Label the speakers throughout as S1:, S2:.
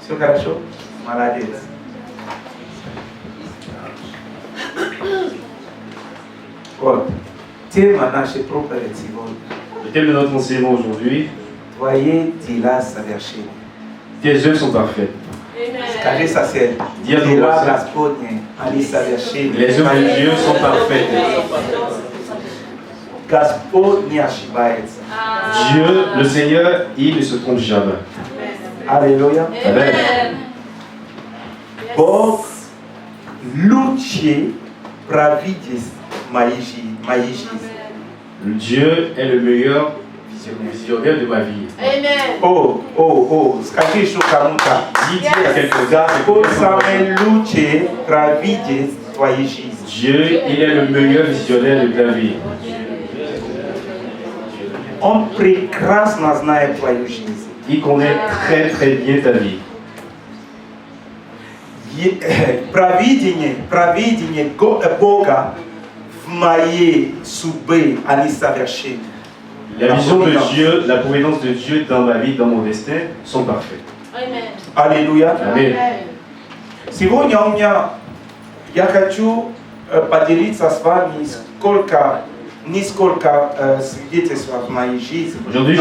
S1: Все хорошо? Молодец. Вот. Тема нашей проповеди сегодня.
S2: Le thème de notre enseignement aujourd'hui,
S1: Твои дела совершены.
S2: tes œuvres sont parfaites.
S1: Скажи сосед, дела Господни, они совершены.
S2: Les œuvres de Dieu sont parfaites.
S1: Господь не ошибается.
S2: Dieu, le Seigneur, il ne se trompe jamais.
S1: Аллилуйя.
S2: Amen.
S1: Бог лучше провидит моей жизни.
S2: Dieu est le meilleur visionnaire de ma vie.
S1: Скажи еще кому-то.
S2: Dis à quelqu'un,
S1: Бог самый лучший провидит твоей жизни.
S2: Dieu, il est le meilleur visionnaire de ta vie.
S1: Он прекрасно знает твою жизнь.
S2: Il connaît très très bien ta vie.
S1: Провидение Бога в моей судьбе, они совершены.
S2: La vision de Dieu, la providence de Dieu dans ma vie, dans mon destin, sont parfaites.
S1: Аллилуйя.
S2: Amen.
S1: Сегодня я хочу поделиться с вами несколько свидетельств в моей жизни.
S2: Aujourd'hui,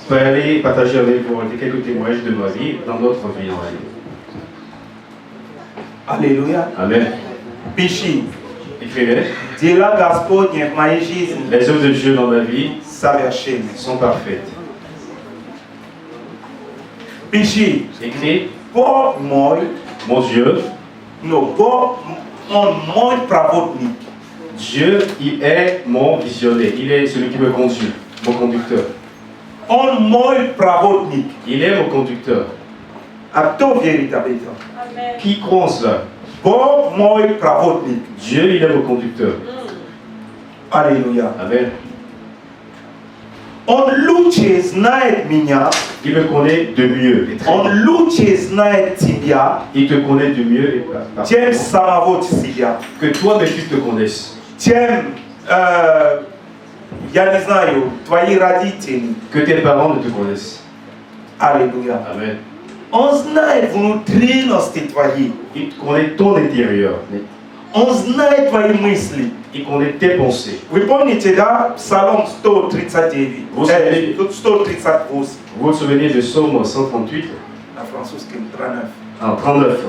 S2: j'aimerais partager avec vous quelques témoignages de ma vie dans notre vie en réalité.
S1: Аллилуйя.
S2: Amen.
S1: Пиши.
S2: Écrivez.
S1: Дела Господни в моей жизни
S2: Les œuvres de Dieu dans ma vie
S1: совершены.
S2: sont parfaites.
S1: Пиши.
S2: Écris.
S1: Бог мой,
S2: Mon Dieu,
S1: Бог он мой проводник.
S2: Dieu, il est mon visionnaire. Il est celui qui me conduit, mon conducteur.
S1: Он мой проводник.
S2: Il est mon conducteur.
S1: А кто верит об этом?
S2: Qui croit en cela?
S1: Бог мой проводник.
S2: Dieu, il est mon conducteur.
S1: Аллилуйя.
S2: Amen.
S1: Он лучше знает меня,
S2: Il me connaît de mieux. Et très
S1: он
S2: bien.
S1: лучше знает тебя,
S2: Il te connaît de mieux et
S1: чем самого себя.
S2: que toi-même tu te connaisses.
S1: Чем, я не знаю, твои родители.
S2: Que tes parents ne te connaissent.
S1: Аллилуйя.
S2: Amen.
S1: Он знает внутренности твои.
S2: Il connaît ton intérieur.
S1: Он знает твои мысли.
S2: Il connaît tes pensées.
S1: Вы помните, да, Псалом 139,
S2: Vous savez-
S1: 138,
S2: Vous vous souvenez de Psaume 138,
S1: на французском 39.
S2: en 39.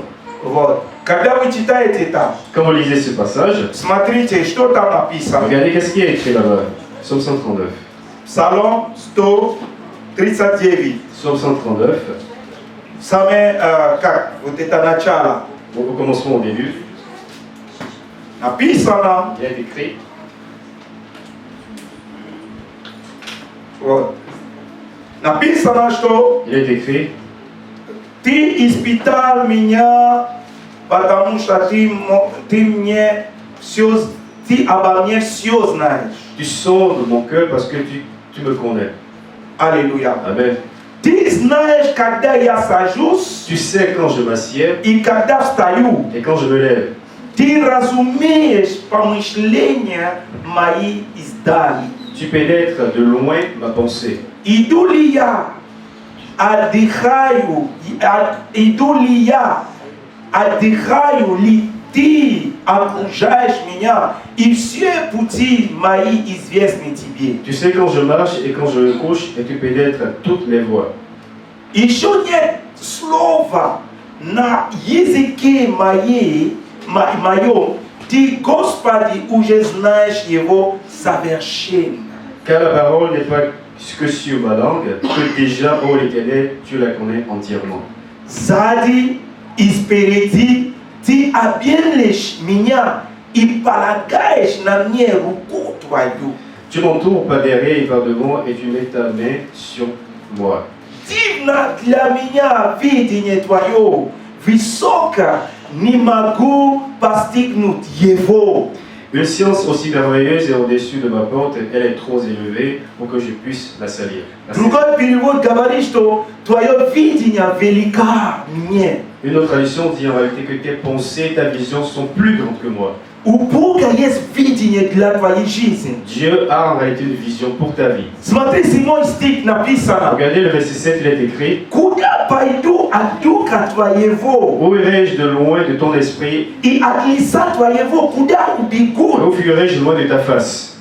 S1: Вот. Когда вы читаете это,
S2: Quand vous lisez ce passage,
S1: смотрите, что там написано.
S2: regardez qu'est-ce qui est écrit là-bas. Psaume 139.
S1: Псалом 139.
S2: Psaume 139.
S1: Самое, как, вот это начало.
S2: Au commencement au début,
S1: Написано,
S2: il est écrit
S1: вот. Написано, что
S2: il est écrit
S1: ты испытал меня, потому что ты мне все, ты обо мне все знаешь.
S2: tu sondes mon cœur parce que tu me connais.
S1: Аллилуйя.
S2: Amen.
S1: Ты знаешь, когда я сажусь
S2: Tu sais quand je m'assieds
S1: и когда встаю.
S2: et quand je me lève.
S1: Ты разумеешь помышления мои издали.
S2: Tu pénètres de loin ma pensée.
S1: Иду ли я, отдыхаю ли ты окружаешь меня, и все пути мои известны тебе.
S2: Tu sais quand je marche et quand je me couche et tu pénètres toutes mes voies.
S1: Еще нет слова на языке моем, ты, Господи, уже знаешь его совершенно.
S2: Car la parole n'est pas que sur ma langue, que déjà, ô l'Éternel, tu la connais entièrement.
S1: Сзади и спереди ты обернешь меня и полагаешь на мне руку твою.
S2: Tu m'entoures par derrière et par devant et tu mets ta main sur moi.
S1: Дивно для меня видение твое, высоко не могу постигнуть его.
S2: Une science aussi merveilleuse est au-dessus de ma porte, elle est trop élevée pour que je puisse la salir.
S1: Другой перевод говорит, что твое видение велика мне.
S2: Une autre traduction dit en réalité que tes pensées, ta vision sont plus grandes que moi.
S1: У Бога есть видение для твоей жизни.
S2: Dieu a en réalité une vision pour ta vie.
S1: Смотри, 7 стих написано.
S2: Regardez le verset 7, il est écrit:
S1: Куда пойду от духа твоего?
S2: Où irai-je de loin de ton esprit?
S1: И от лица твоего куда убегу?
S2: Où fuirai-je loin de ta face?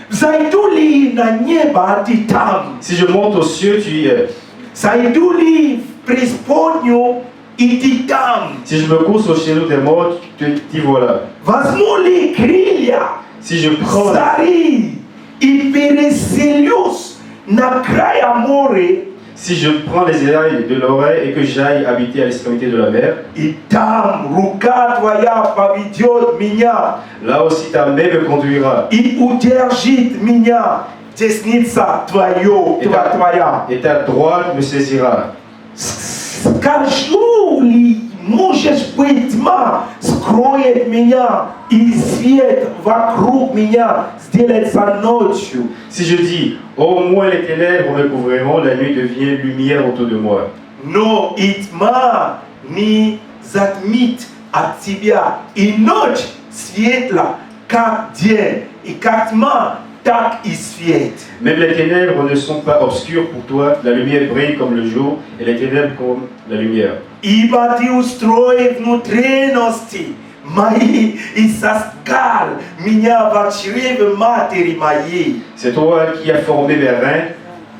S1: Зайду ли на небо, ты там?
S2: Si je monte aux cieux, tu y es.
S1: Зайду ли в преисподнюю, и ты там?
S2: Si je me couche au chêneau des morts, t'y voilà.
S1: Возьму ли крылья,
S2: Si je prends
S1: зари, и переселюсь на край моря,
S2: Si je prends les érailles de l'oreille et que j'aille habiter à l'extrémité de la mer,
S1: и там рука твоя поведет меня,
S2: là aussi ta main me conduira
S1: и удержит меня десница твоя.
S2: et ta droite me saisira.
S1: Скажу ли, может быть, тьма скроет меня, и свет вокруг меня сделается ночью.
S2: Si je dis, au moins les ténèbres me couvriront, la nuit devient lumière autour de moi.
S1: Но и тьма не затмит от тебя, и ночь светла, как день, и как тьма, так и свет.
S2: Même les ténèbres ne sont pas obscures pour toi, la lumière brille comme le jour et les ténèbres comme la lumière.
S1: Ибо ты устроил внутренности мои и создал меня в чреве матери моей.
S2: C'est toi qui as formé mes reins,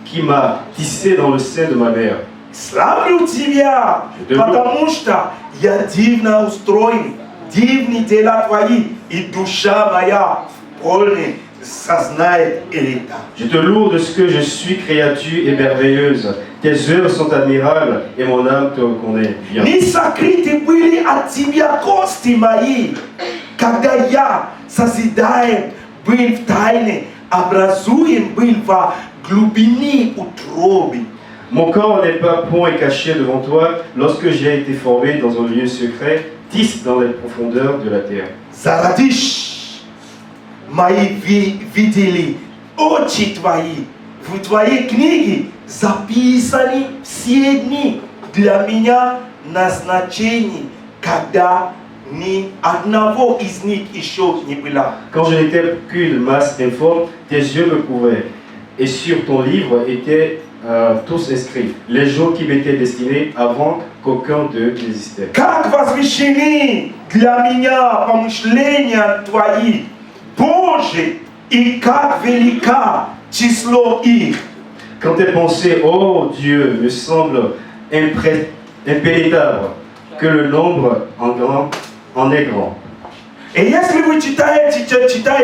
S2: qui m'as tissé dans le sein de ma mère.
S1: Славлю тебя, потому что я дивно устроен, дивны дела твои, и душа моя полная сознает это.
S2: Je te loue de ce que je suis, créature et merveilleuse. Tes œuvres sont admirables et mon âme te reconnaît bien.
S1: Не сокрыты были от тебя кости мои, когда я созидаем был в тайне, образуем был во глубине утробы.
S2: Mon corps n'est pas point caché devant toi lorsque j'ai été formé dans un lieu secret, tisse dans les profondeurs de la terre.
S1: Зародиш мои видели очи твои, в твоей книге записаны все дни для меня назначены, когда ни одного из них еще не было.
S2: Quand je n'étais qu'une masse informe, tes yeux me couvraient, et sur ton livre étaient tous inscrits, les jours qui m'étaient destinés avant qu'aucun d'eux n'existait.
S1: Как возвещены для меня помышления твои, Боже, и как велика число их.
S2: Quand tes pensées, ô Dieu, me semblent impénétrables, que le nombre en est grand.
S1: И если вы читаете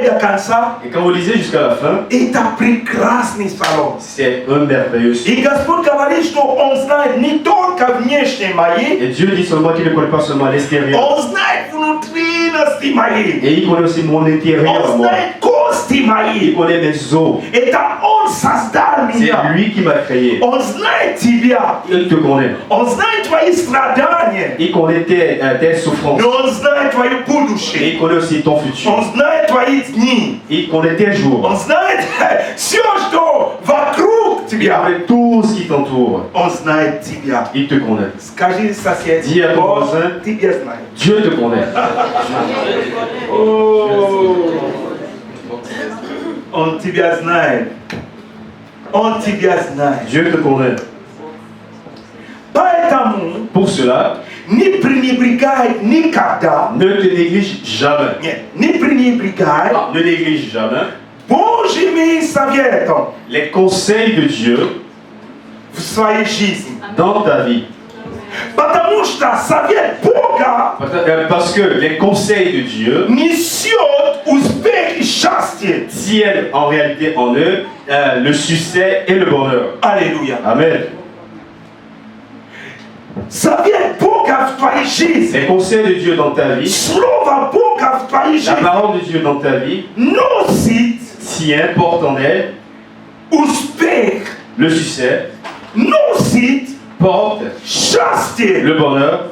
S1: до конца,
S2: Et quand vous lisez jusqu'à la fin,
S1: это прекрасный псалом.
S2: c'est un merveilleux.
S1: И Господь говорит, что Он знает не только внешние мои,
S2: Et Dieu dit seulement qu'il ne connaît pas seulement l'extérieur.
S1: Он знает внутренности мои,
S2: Et il connaît aussi mon intérieur à
S1: Он
S2: moi.
S1: знает кости
S2: Il
S1: мои.
S2: connaît mes os.
S1: Это Он создал
S2: C'est
S1: меня.
S2: lui qui m'a créé.
S1: Он знает тебя.
S2: Il te connaît.
S1: Он знает твои страдания.
S2: Il connaît tes souffrances.
S1: Но Он знает твое
S2: Et
S1: будущее.
S2: il connaît aussi ton futur.
S1: Он знает твои дни.
S2: Il connaît tes jours.
S1: Он знает все, что вокруг
S2: Il
S1: тебя.
S2: connaît tout ce qui t'entoure.
S1: Он знает тебя.
S2: Il te connaît.
S1: Скажи соседу,
S2: Dis à ton
S1: Бог
S2: voisin,
S1: тебя знает.
S2: Dieu te connaît.
S1: Он тебя знает. Он тебя знает.
S2: Dieu te connaît.
S1: Поэтому
S2: Pour cela,
S1: не пренебрегай никогда.
S2: ne te néglige jamais.
S1: Нет, не пренебрегай
S2: Ne néglige jamais
S1: Божьими советом
S2: les conseils de Dieu
S1: в своей жизни.
S2: dans ta vie.
S1: Потому что совет Бога
S2: Parce que les conseils de Dieu
S1: несет успех и счастье.
S2: tiennent en réalité en eux le succès et le bonheur.
S1: Аллилуйя.
S2: Amen.
S1: Совет Бога в твоей жизни.
S2: Les conseils de Dieu dans ta vie,
S1: Слово Бога в твоей
S2: la
S1: жизни
S2: parole de Dieu dans ta vie,
S1: носит
S2: tient, porte en elle
S1: успех,
S2: le succès,
S1: носит
S2: porte
S1: счастье.
S2: le bonheur,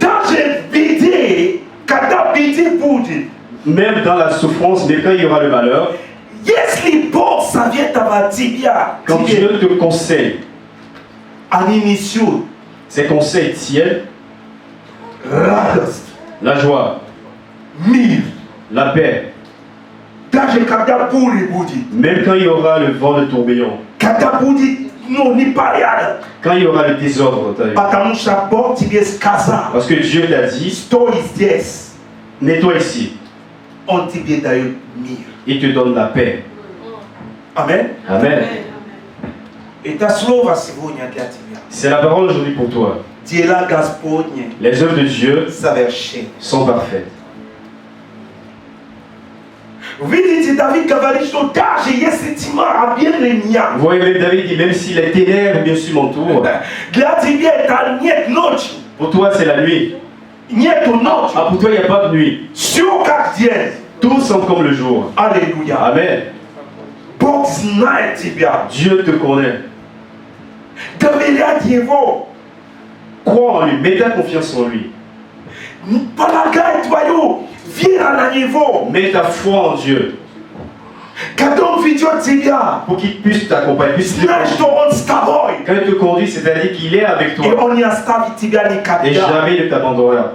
S1: Даже в беде, когда беде будет,
S2: même dans la souffrance, mais quand il y aura le malheur,
S1: если Бог советовал тебя,
S2: quand
S1: тебе,
S2: Dieu te conseille,
S1: они несут
S2: ces conseils tiennent
S1: радость,
S2: la joie,
S1: мир.
S2: la paix,
S1: Даже когда буря будет,
S2: même quand il y aura le vent de tourbillon,
S1: когда будет непорядок,
S2: quand il y aura le désordre dans ta vie.
S1: потому что Бог тебе сказал,
S2: Parce que Dieu t'a dit,
S1: стой здесь,
S2: nettoie ici,
S1: Он тебе дает мир.
S2: il te donne la paix.
S1: Amen.
S2: Amen.
S1: Это слово сегодня для тебя.
S2: C'est la parole aujourd'hui pour toi.
S1: Дела Господни
S2: Les œuvres de Dieu
S1: совершенны.
S2: sont parfaites.
S1: Видите, Давид говорит, что даже если тьма объяли меня,
S2: Vous voyez, même David dit, même si les ténèbres bien sûr m'entourent,
S1: для тебя это нет ночи,
S2: pour toi c'est la nuit.
S1: нету ночи.
S2: Ah, pour toi il n'y a pas de nuit.
S1: Все как день.
S2: Tout semble comme le jour.
S1: Аллилуйя.
S2: Amen.
S1: Бог знает тебя.
S2: Dieu te connaît.
S1: Доверять Его.
S2: Crois en lui, mets ta confiance en lui.
S1: Полагай твою веру на Него.
S2: Mets ta foi en Dieu
S1: Когда Он ведет тебя,
S2: pour qu'il puisse t'accompagner. puisse te
S1: знай,
S2: conduire.
S1: что Он с тобой.
S2: Quand il te conduit, c'est-à-dire qu'il est avec
S1: И
S2: toi
S1: Он не оставит тебя
S2: et
S1: никогда.
S2: jamais il ne t'abandonnera.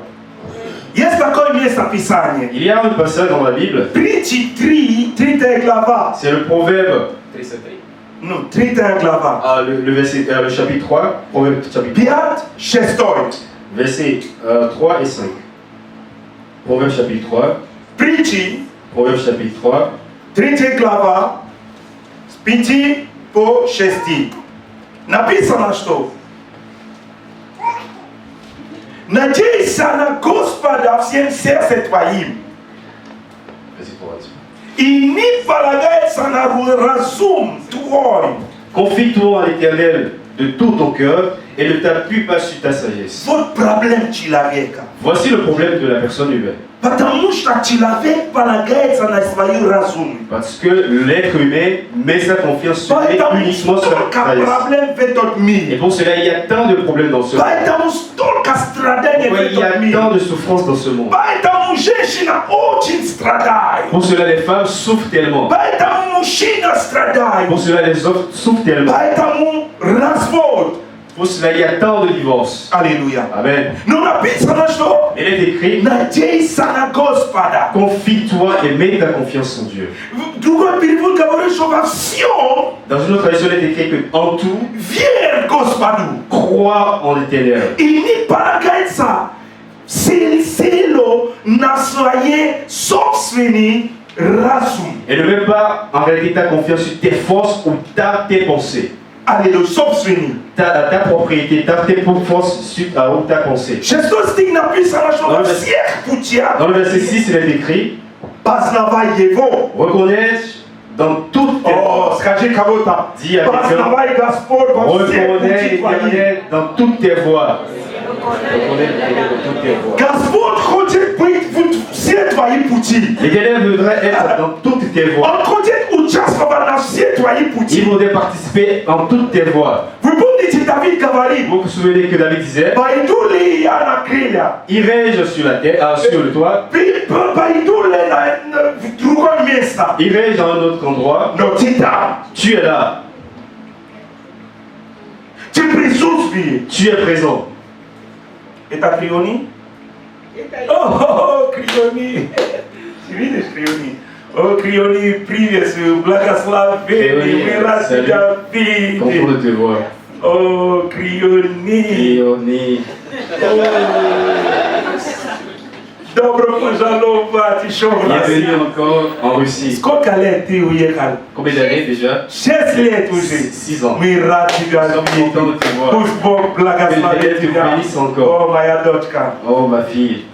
S1: Есть такое место Писания.
S2: Il y a un passage dans la Bible,
S1: Притчи 3, 3 глава.
S2: c'est le proverbe,
S1: Ну, 3 глава.
S2: le chapitre 3, proverbe chapitre
S1: 5, 6.
S2: versets 3 et 5. Proverbe chapitre 3,
S1: Притчи,
S2: Proverbe chapitre 3,
S1: 3 глава, с 5 по 6. Написано, что надейся на Господа всем сердцем твоим
S2: verset 3.
S1: и не полагайся на разум твой.
S2: Confie-toi à l'Éternel de tout ton cœur et ne t'appuie pas sur ta sagesse.
S1: Votre problème, человека.
S2: Voici le problème de la personne humaine.
S1: Потому что человек полагается на свою разум.
S2: Parce que l'être humain met sa confiance uniquement sur la sagesse.
S1: Проблем в этот
S2: Et
S1: мире.
S2: pour cela, il y a tant de problèmes dans ce monde.
S1: Поэтому столько страданий в
S2: Pourquoi il y
S1: этом
S2: a
S1: мире.
S2: tant de souffrances dans ce monde.
S1: Поэтому женщина очень страдает.
S2: Pour cela, les femmes souffrent tellement.
S1: Поэтому мужчина страдает.
S2: Pour cela, les hommes souffrent tellement.
S1: Поэтому развод.
S2: Pour cela, il y a tant de divorces.
S1: Аллилуйя.
S2: Amen.
S1: Но написано, что
S2: Il est écrit,
S1: надейся на Господа.
S2: confie-toi et mets ta confiance en Dieu.
S1: Другой перевод говорит, что во всем
S2: Dans une autre tradition, il est écrit que en tout,
S1: верь Господу.
S2: crois en l'Éternel.
S1: И не полагается силу на своей собственный разум.
S2: Et ne mets pas en réalité ta confiance sur tes forces ou tes pensées.
S1: Аллилуйя, собственный.
S2: Ta propriété, tes forces sur ta pensée.
S1: Шестой стих написано, что во всех путях
S2: Dans le verset 6, il est écrit,
S1: познавай Его.
S2: reconnais dans toutes tes
S1: О,
S2: voies.
S1: скажи кого-то,
S2: Dis à quelqu'un,
S1: познавай Господь во всех
S2: reconnais
S1: путях твоих.
S2: l'Éternel dans toutes tes voies. Reconnais l'Éternel dans toutes tes voies.
S1: Господь хочет быть в все твои пути.
S2: L'Éternel voudrait être dans toutes tes voies.
S1: Он хочет участвовать на все твои
S2: Il
S1: пути.
S2: voudrait participer en toutes tes voies.
S1: Вы помните, Давид говорит,
S2: Vous vous souvenez que David disait,
S1: пойду ли я на крылья?
S2: irai-je sur la terre, sur le toit,
S1: Пойду ли в другое место?
S2: irai-je dans un autre endroit,
S1: Но ты там,
S2: tu es là,
S1: ты присутствуешь.
S2: tu es présent.
S1: Это Криони? О, Криони! Ты видишь Криони? О, Криони, приветствую, благословение, мы рад тебя
S2: Content
S1: видеть.
S2: de te voir.
S1: О, Криони!
S2: Et on est
S1: Добро пожаловать еще в
S2: bienvenue
S1: Россию.
S2: encore en Russie.
S1: Сколько лет ты уехал?
S2: Combien d'années déjà?
S1: 6 лет уже.
S2: 6 ans.
S1: Мы рад тебя
S2: Nous sommes
S1: видеть.
S2: contents de te voir.
S1: Пусть Бог благословит
S2: Que Dieu te
S1: тебя.
S2: bénisse encore.
S1: О, моя дочка.
S2: Oh ma fille.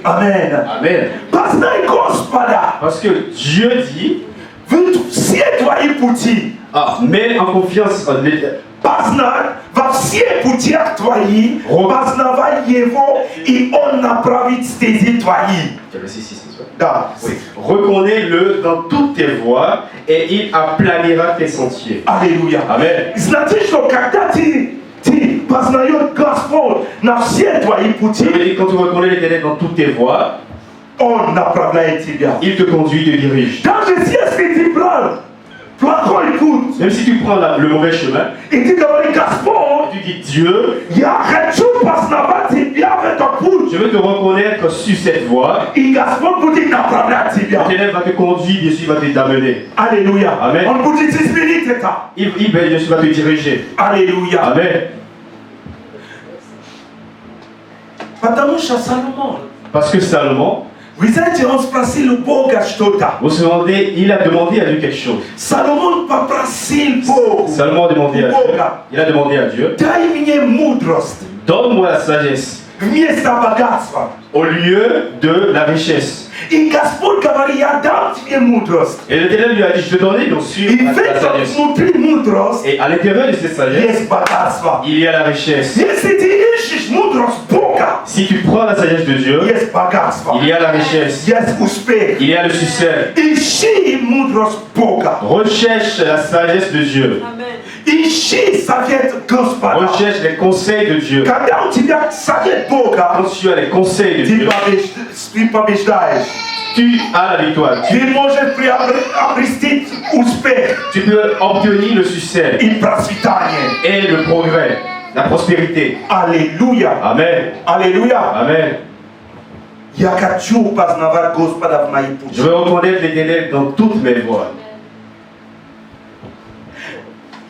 S1: Амен.
S2: Amen.
S1: Познай Господа.
S2: Parce que Dieu dit,
S1: В все твои пути.
S2: mets en confiance en l'Éternel.
S1: Познай во всех путях твои. Познавай Его, и Он направит стези твои.
S2: Verset 6, n'est-ce pas?
S1: Да.
S2: Oui. Reconnais-le dans toutes tes voies et il aplanira tes sentiers.
S1: Аллилуйя.
S2: Amen.
S1: Значит, что когда ты познаешь Господь на все твои пути,
S2: Et quand tu reconnais l'Éternel dans toutes tes voies,
S1: Он направляет тебя.
S2: il te conduit, te dirige.
S1: Даже если ты брал плохой путь,
S2: Même si tu prends le mauvais chemin,
S1: и ты говоришь, Господь,
S2: tu dis Dieu,
S1: я хочу познавать тебя в этот путь,
S2: je veux te reconnaître sur cette voie.
S1: и Господь будет направлять тебя.
S2: L'Éternel va te conduire, bien sûr, il va te t'amener.
S1: Аллилуйя.
S2: Amen.
S1: Он будет изменить это.
S2: Il bien sûr, va te diriger.
S1: Аллилуйя.
S2: Amen.
S1: Потому что Соломон,
S2: Parce que Salomon,
S1: вы знаете, он спросил у Бога что-то.
S2: vous vous demandez, il a demandé à Dieu quelque chose.
S1: Соломон попросил Бога,
S2: Salomon a demandé à Dieu. Il a demandé à Dieu,
S1: дай мне мудрость
S2: donne-moi la sagesse
S1: вместо богатства.
S2: au lieu de la richesse.
S1: И Господь говорит, я дам тебе мудрость.
S2: Et l'Éternel lui a dit, je te donnais bien sûr
S1: И в
S2: la
S1: этом
S2: sagesse.
S1: внутри мудрость
S2: Et à l'intérieur de cette sagesse,
S1: есть богатство.
S2: il y a la richesse.
S1: Если ты ищешь мудрость Бога,
S2: Si tu prends la sagesse de Dieu,
S1: есть богатство,
S2: il y a la richesse.
S1: есть успех.
S2: Il y a le succès.
S1: Ищи мудрость Бога.
S2: Recherche la sagesse de Dieu.
S1: Ищи совет Господа.
S2: Recherche les conseils de Dieu.
S1: Когда у тебя совет Бога,
S2: Quand tu as les conseils de Dieu,
S1: ты побеждаешь.
S2: tu as la victoire.
S1: Ты можешь обрести успех
S2: Tu peux obtenir le succès
S1: и процветание.
S2: et le progrès, la prospérité.
S1: Аллилуйя.
S2: Amen.
S1: Аллилуйя.
S2: Amen.
S1: Я хочу познавать Господа в моих
S2: Je
S1: путях.
S2: veux reconnaître l'Éternel dans toutes mes voies.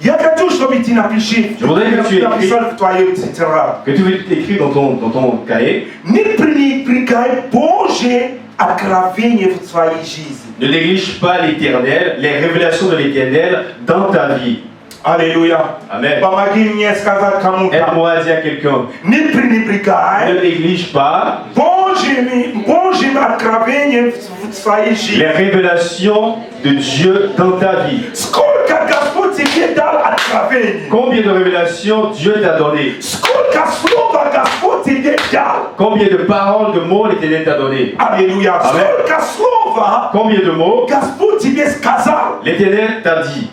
S1: Я хочу, чтобы ты написал в твоем тетрадь.
S2: Que tu veux écrire dans ton cahier.
S1: Не пренебрегай Божье откровение в своей жизни.
S2: Ne néglige pas l'Éternel, les révélations de l'Éternel dans ta vie.
S1: Аллилуйя.
S2: Amen.
S1: Помоги мне сказать кому-то.
S2: Aide-moi à dire à quelqu'un.
S1: Не
S2: Ne
S1: пренебрегай
S2: néglige pas
S1: Божьим откровением в своей жизни.
S2: les révélations de Dieu dans ta vie.
S1: Сколько Господь тебе дал откровений.
S2: Combien de révélations Dieu t'a donné?
S1: Сколько слова Господь тебе дал.
S2: Combien de paroles, de mots l'Éternel t'a donné?
S1: Аллилуйя.
S2: Amen.
S1: Сколько слова
S2: Combien de mots
S1: Господь тебе сказал.
S2: l'Éternel t'a dit?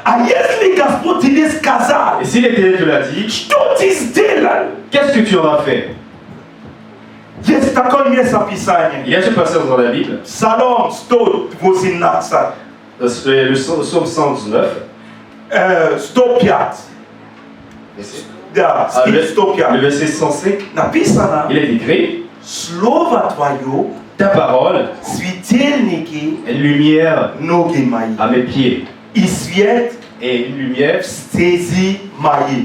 S1: А если Господь тебе сказал,
S2: Et si l'Éternel te l'a dit,
S1: что ты сделал?
S2: qu'est-ce que tu en as fait?
S1: Есть такое место Писания.
S2: Il y a ce passage dans la Bible,
S1: Псалом 118,
S2: le psaume 119,
S1: 105. Да,
S2: le
S1: стих 105.
S2: verset 105,
S1: Написано,
S2: il est écrit,
S1: Слово Твое,
S2: ta parole
S1: светильники
S2: est une lumière
S1: ноги мои,
S2: à mes pieds
S1: и свет
S2: et une lumière
S1: стези мои.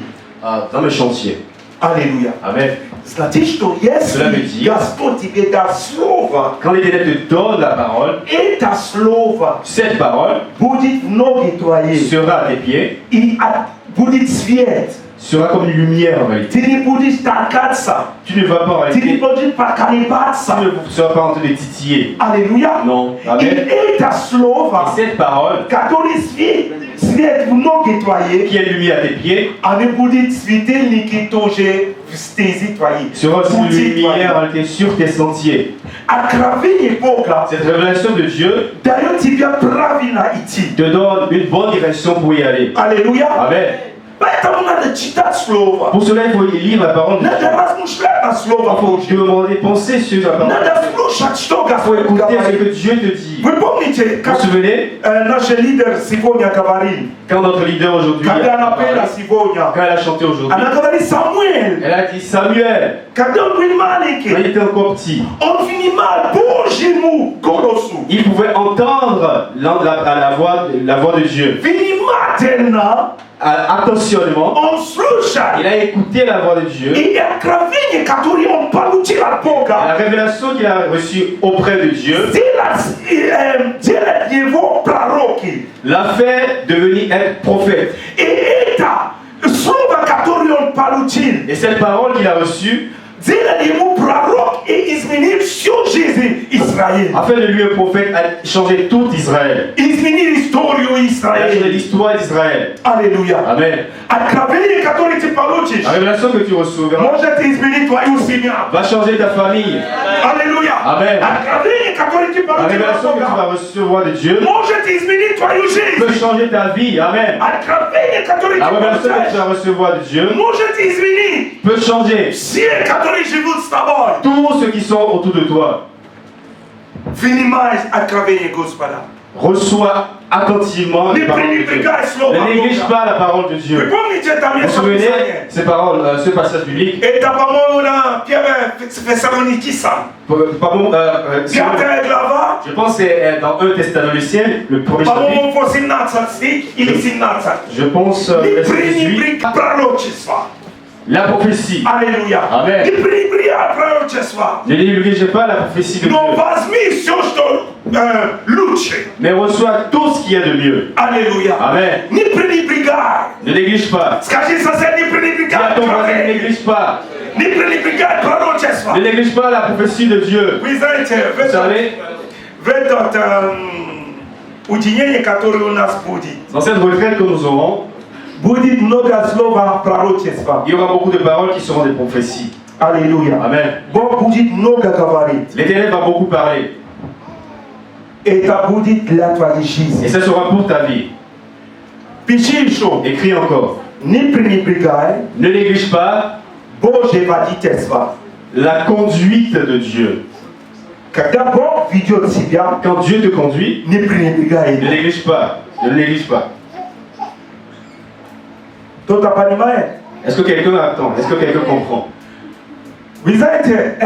S2: dans mes chantiers.
S1: Аллилуйя.
S2: Amen.
S1: Значит, что
S2: Cela veut
S1: если
S2: dire-
S1: Господь тебе даст Слово,
S2: Quand l'Éternel te donne la parole,
S1: это Слово
S2: cette parole
S1: будет в ноги твои,
S2: sera à tes pieds,
S1: и будет свет.
S2: sera comme une lumière en réalité.
S1: Ты не будешь толкаться,
S2: Tu ne vas pas en
S1: ты не
S2: réalité,
S1: будешь поколебаться.
S2: tu ne seras pas en train de titiller.
S1: Аллилуйя.
S2: Non.
S1: И
S2: Amen.
S1: это
S2: Et
S1: Слово,
S2: cette parole
S1: который свет в ноги твои,
S2: qui est lumière à tes pieds
S1: они будут светильники тоже в стези твои.
S2: sera aussi une
S1: Пути
S2: lumière en
S1: твои.
S2: réalité sur tes sentiers.
S1: Откровение Бога
S2: Cette révélation de Dieu
S1: дает тебе правильно идти.
S2: te donne une bonne direction pour y aller.
S1: Аллилуйя.
S2: Amen.
S1: Поэтому надо читать Слово.
S2: Pour cela, il faut lire la parole de Dieu.
S1: Надо размышлять на Слово
S2: Il faut
S1: Божье.
S2: demander, penser sur la parole.
S1: Надо слушать, что
S2: Il faut
S1: Господь
S2: écouter ce
S1: говорит.
S2: que Dieu te dit.
S1: Вы помните,
S2: Vous vous
S1: как
S2: souvenez,
S1: наш лидер сегодня говорил,
S2: quand notre leader aujourd'hui,
S1: когда она пела
S2: quand
S1: сегодня,
S2: elle a chanté aujourd'hui,
S1: она говорит, Самуэль,
S2: elle a dit Samuel,
S1: когда он был
S2: quand
S1: маленький,
S2: il était encore petit,
S1: он внимал Божьему голосу.
S2: il pouvait entendre la voix de Dieu.
S1: Внимательно
S2: Attentionnement,
S1: он слушал.
S2: il a écouté la voix de Dieu.
S1: И откровение, которое он получил от
S2: La
S1: Бога,
S2: révélation qu'il a reçue auprès de Dieu
S1: делает его пророки.
S2: l'a fait devenir être prophète.
S1: И это слово, которое он получил,
S2: Et cette parole qu'il a reçue
S1: делает ему пророк и изменил всю жизнь Израиля.
S2: a fait de lui un prophète, a changé tout Israël.
S1: Изменил историю
S2: Il a changé
S1: Израиля.
S2: l'histoire d'Israël.
S1: Аллилуйя.
S2: Amen.
S1: Откровение, которое ты получишь,
S2: La révélation que tu recevras
S1: может изменить твою семью.
S2: va changer ta famille.
S1: Аллилуйя.
S2: Amen.
S1: Откровение, которое ты
S2: La
S1: получил от
S2: révélation que tu
S1: Бога,
S2: vas recevoir de Dieu
S1: может изменить твою
S2: peut
S1: жизнь.
S2: changer ta vie. Amen.
S1: Откровение, которое
S2: La
S1: ты
S2: révélation que tu
S1: получаешь,
S2: vas recevoir de Dieu
S1: может изменить
S2: peut changer
S1: все, которые живут с тобой.
S2: tous ceux qui sont autour de toi.
S1: Внимай откровение Господа.
S2: Reçois attentivement les
S1: Не
S2: paroles de Dieu.
S1: пренебрегай словом
S2: Ne néglige
S1: Бога.
S2: pas la parole de
S1: Вы
S2: Dieu.
S1: помните это
S2: Vous vous
S1: место
S2: souvenez
S1: Писания?
S2: ces paroles, ce passage biblique?
S1: Это, по-моему, на 1 Фессалоникийцам.
S2: Pardon,
S1: Пятая глава,
S2: je pense que c'est dans 1 Thessaloniciens, le premier chapitre.
S1: по-моему, 18 стих или 17.
S2: Je pense
S1: Не
S2: verset 18.
S1: пренебрегай пророчества.
S2: La prophétie.
S1: Аллилуйя.
S2: Amen.
S1: Не пренебрегай пророчества.
S2: Ne négligez pas la prophétie de
S1: Но
S2: Dieu.
S1: возьми все, что лучше.
S2: Mais reçois tout ce qu'il y a de mieux.
S1: Аллилуйя.
S2: Amen.
S1: Не пренебрегай.
S2: Ne néglige pas.
S1: Скажи, сосед, не
S2: Dis
S1: пренебрегай
S2: à ton voisin, ne
S1: откровение.
S2: néglige pas.
S1: Не пренебрегай пророчества.
S2: Ne néglige pas la prophétie de Dieu.
S1: Вы знаете,
S2: Vous savez,
S1: в этот уединение, которое у нас будет,
S2: dans cette retraite que nous aurons,
S1: будет много слова пророчества.
S2: il y aura beaucoup de paroles qui seront des prophéties.
S1: Аллилуйя.
S2: Amen.
S1: Бог будет много говорить.
S2: L'Éternel va beaucoup parler.
S1: Это будет для твоей
S2: Et
S1: жизни.
S2: ça sera pour ta vie.
S1: Пиши еще.
S2: Écris encore.
S1: Не пренебрегай
S2: Ne néglige pas
S1: Божье водительство.
S2: la conduite de Dieu.
S1: Когда Бог ведет себя,
S2: Quand Dieu te conduit,
S1: не пренебрегай
S2: ne
S1: его.
S2: néglige pas. Ne le néglige pas.
S1: Кто-то понимает?
S2: Est-ce que quelqu'un attend? Est-ce que quelqu'un comprend?
S1: Вы знаете,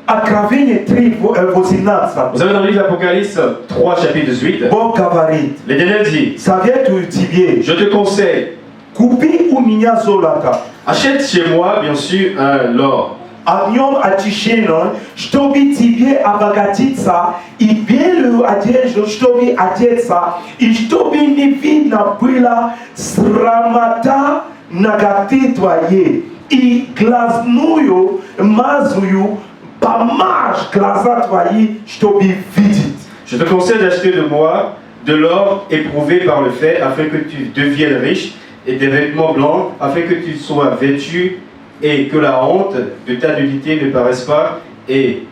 S1: Откровение 3:18.
S2: Vous savez, dans le livre d'Apocalypse 3, chapitre 18,
S1: Бог говорит,
S2: l'Éternel dit,
S1: советую тебе,
S2: je te conseille,
S1: купи у меня золото,
S2: achète chez moi, bien sûr, l'or,
S1: огнем очищенное, чтобы тебе обогатиться, и белую одежду, чтобы одеться, и чтобы не видно было срамота наготы твоей, и глазную мазую помажь глаза твои, чтобы видеть.
S2: je te conseille d'acheter de moi de l'or éprouvé par le fer, afin que tu deviennes riche, et des vêtements blancs, afin que tu sois vêtu, et que la honte de ta nudité ne paraisse pas, et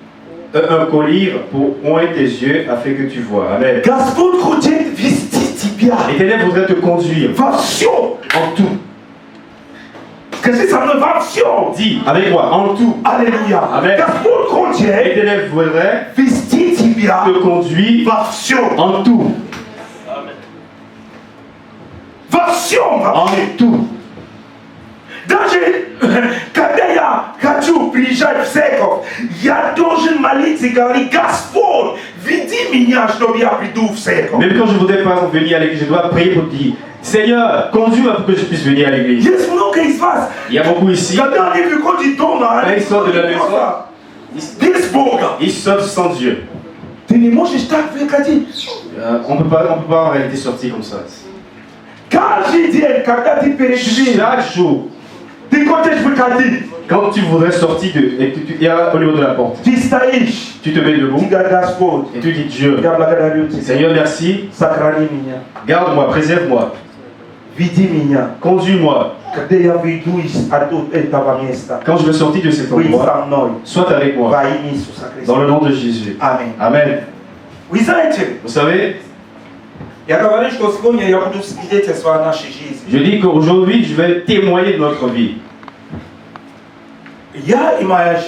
S2: un collier pour oindre tes yeux, afin que tu vois. Amen.
S1: Gospod хочет вести тебя
S2: L'Éternel voudrait te conduire
S1: во всем.
S2: en tout.
S1: Скажи со мной во всем.
S2: Dis avec moi, en tout.
S1: Аллилуйя.
S2: Amen.
S1: Господь хочет
S2: L'Éternel voudrait
S1: вести тебя
S2: te conduire
S1: во всем.
S2: en tout.
S1: Во всем.
S2: En tout.
S1: Даже когда я хочу приезжать в церковь, я должен молиться и говорить: Господь, веди меня, чтобы я приду в церковь.
S2: Même quand je voudrais par exemple venir à l'église, je dois prier pour dire Seigneur, conduis-moi pour que je puisse venir à l'église.
S1: Есть много из вас,
S2: Il y a beaucoup ici,
S1: когда они выходят дома,
S2: quand
S1: они
S2: ils sortent de la maison,
S1: без Бога.
S2: ils sortent sans Dieu.
S1: Ты не можешь так выходить.
S2: On peut pas en réalité sortir comme ça.
S1: Каждый день, когда ты перед дверью,
S2: Chaque jour,
S1: ты хочешь выходить,
S2: quand tu voudrais sortir et tu es au niveau de la porte,
S1: ты стоишь,
S2: tu te mets
S1: ты
S2: debout
S1: говоришь: Господь,
S2: et tu dis Dieu,
S1: я благодарю тебя,
S2: Seigneur, merci,
S1: сохрани меня,
S2: garde-moi, préserve-moi,
S1: веди меня.
S2: conduis-moi.
S1: Когда я выйду из этого места,
S2: Quand je veux sortir de cet
S1: будь
S2: endroit,
S1: со мной
S2: sois avec moi,
S1: во имя Иисуса
S2: dans
S1: Христа.
S2: le nom de Jésus.
S1: Аминь.
S2: Amen.
S1: Вы знаете,
S2: Vous savez,
S1: я говорю, что сегодня я буду свидетельствовать о нашей жизни.
S2: je dis qu'aujourd'hui, je vais témoigner de notre vie.
S1: Я и моя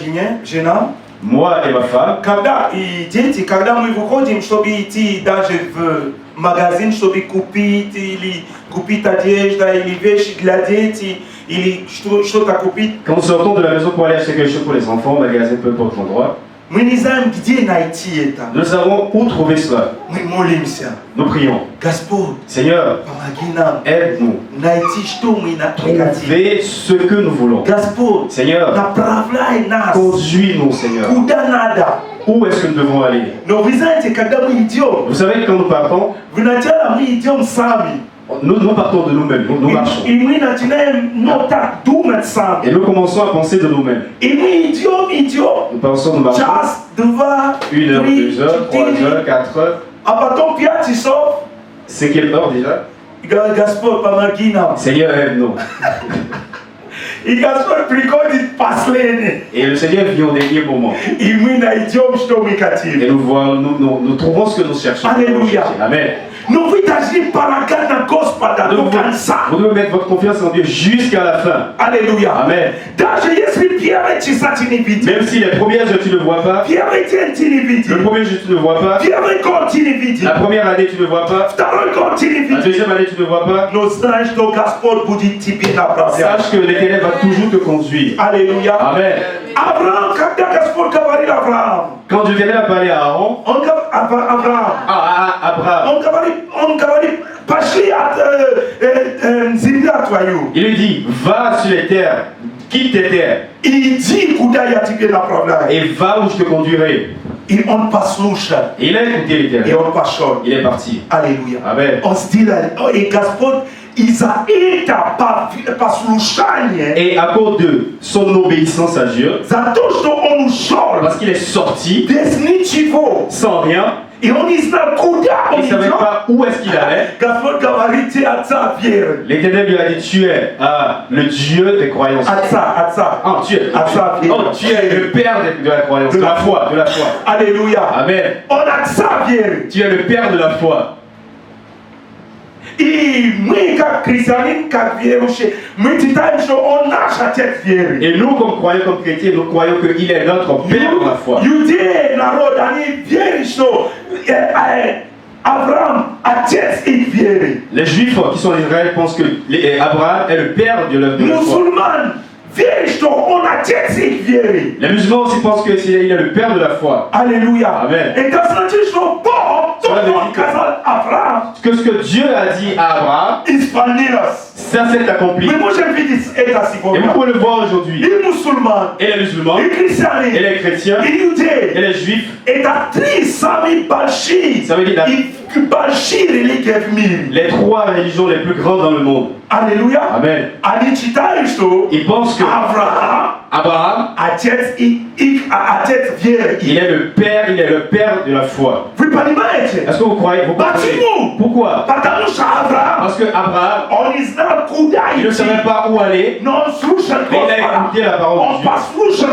S1: жена,
S2: Moi et ma femme,
S1: когда и дети, когда мы выходим, чтобы идти даже в магазин, чтобы купить или купить одежду, или вещи для детей, или что-то купить,
S2: quand nous sortons de la maison pour aller acheter quelque chose pour les enfants, magasin, peu importe l'endroit,
S1: мы не знаем, где найти это.
S2: nous savons où trouver cela.
S1: Мы молимся:
S2: Nous prions.
S1: Господь,
S2: Seigneur,
S1: помоги нам
S2: aide-nous.
S1: найти, что мы хотим.
S2: Trouver ce que nous voulons.
S1: Господь,
S2: Seigneur,
S1: направляй нас
S2: conduis-nous, Seigneur.
S1: куда надо.
S2: Où est-ce que nous devons aller?
S1: Но вы знаете, когда мы идем,
S2: Vous savez, quand nous partons,
S1: вначале мы идем сами.
S2: nous partons de nous-mêmes, nous marchons.
S1: И мы начинаем так думать
S2: Et
S1: сами.
S2: nous commençons à penser de nous-mêmes.
S1: И мы идем.
S2: Nous pensons, nous marchons.
S1: Час, два,
S2: 1 heure,
S1: три,
S2: 2 heures, 3
S1: четыре.
S2: heures, 4 heures.
S1: А потом 5 часов.
S2: C'est quelle heure déjà?
S1: И говорит: Господь, помоги нам.
S2: Seigneur, aide-nous.
S1: И Господь приходит последний.
S2: Et le Seigneur vient au dernier moment.
S1: И мы найдем, что мы
S2: Et
S1: хотим.
S2: nous trouvons ce que nous cherchons.
S1: Alléluia.
S2: Amen.
S1: Но вы должны полагать на Господа
S2: Donc,
S1: до конца.
S2: vous devez mettre votre confiance en Dieu jusqu'à la fin.
S1: Аллилуйя.
S2: Amen.
S1: Даже если первый часа ты не видишь,
S2: Même si les premières heures tu ne vois pas,
S1: первый день ты не
S2: le
S1: видишь,
S2: premier jour tu ne vois pas,
S1: первый год ты не видишь,
S2: la première année tu ne vois pas,
S1: второй год ты не
S2: la
S1: видишь,
S2: deuxième année tu ne vois pas,
S1: но знаешь, что Господь будет тебе направлять.
S2: sache que l'Éternel va toujours te conduire.
S1: Аллилуйя.
S2: Amen.
S1: Авраам, когда Господь говорил Авраам,
S2: Quand l'Éternel a parlé à Aaron,
S1: Авраам,
S2: à Abraham,
S1: он говорит, пошли от земли твою,
S2: il lui dit, va sur les terres, quitte tes terres,
S1: и иди, куда я тебе направляю.
S2: et va où je te conduirai.
S1: И он послушал,
S2: Et il a écouté
S1: и
S2: l'Éternel.
S1: он пошел.
S2: Il est parti.
S1: Аллилуйя.
S2: Amen.
S1: Он сделал, и Господь из-за этого послушания,
S2: Et à cause de son obéissance à Dieu,
S1: за то, что он ушел
S2: parce qu'il est sorti
S1: без ничего,
S2: sans rien,
S1: и он не знал, куда
S2: il
S1: он
S2: ne savait
S1: идет,
S2: pas où est-ce qu'il allait,
S1: Господь говорит: ты отца веры.
S2: l'Éternel lui a dit, tu es le Dieu des croyances.
S1: Отца.
S2: Ah, tu es le Père de la croyance, de la foi.
S1: Аллилуйя.
S2: Amen.
S1: Он отца веры.
S2: Tu es le Père de la foi.
S1: И мы, как христианин, как верующие, мы читаем, что он наш отец веры.
S2: Et nous, comme croyants, comme chrétiens, nous croyons qu'il est notre Père de la foi.
S1: Иудеи, народ, они верят, что Авраам отец их веры.
S2: Les Juifs qui sont en Israël pensent que Abraham est le Père de leur foi.
S1: Мусульман верят, что он отец их веры.
S2: Les musulmans aussi pensent qu'il est le Père de la foi.
S1: Аллилуйя.
S2: Amen.
S1: Это значит, что Бог, то, что он сказал Авраам,
S2: Que ce que Dieu a dit à Abraham,
S1: исполнилось.
S2: ça s'est accompli.
S1: Мы можем видеть это
S2: Et vous
S1: сегодня.
S2: pouvez le voir aujourd'hui.
S1: И мусульман,
S2: Et les musulmans,
S1: и христиане,
S2: et les chrétiens,
S1: и
S2: et
S1: иудеи.
S2: les juifs,
S1: Это три самые большие
S2: ça veut dire
S1: и Bashir et les Kevmir.
S2: Les trois religions les plus grandes dans le monde.
S1: Alléluia.
S2: Amen.
S1: Anichitaïsto.
S2: Ils pensent que Abraham, il est le père de la foi. Est-ce que vous croyez? Vous comprenez? Pourquoi? Parce que Abraham, il ne savait pas où aller, mais il a écouté la parole de Dieu.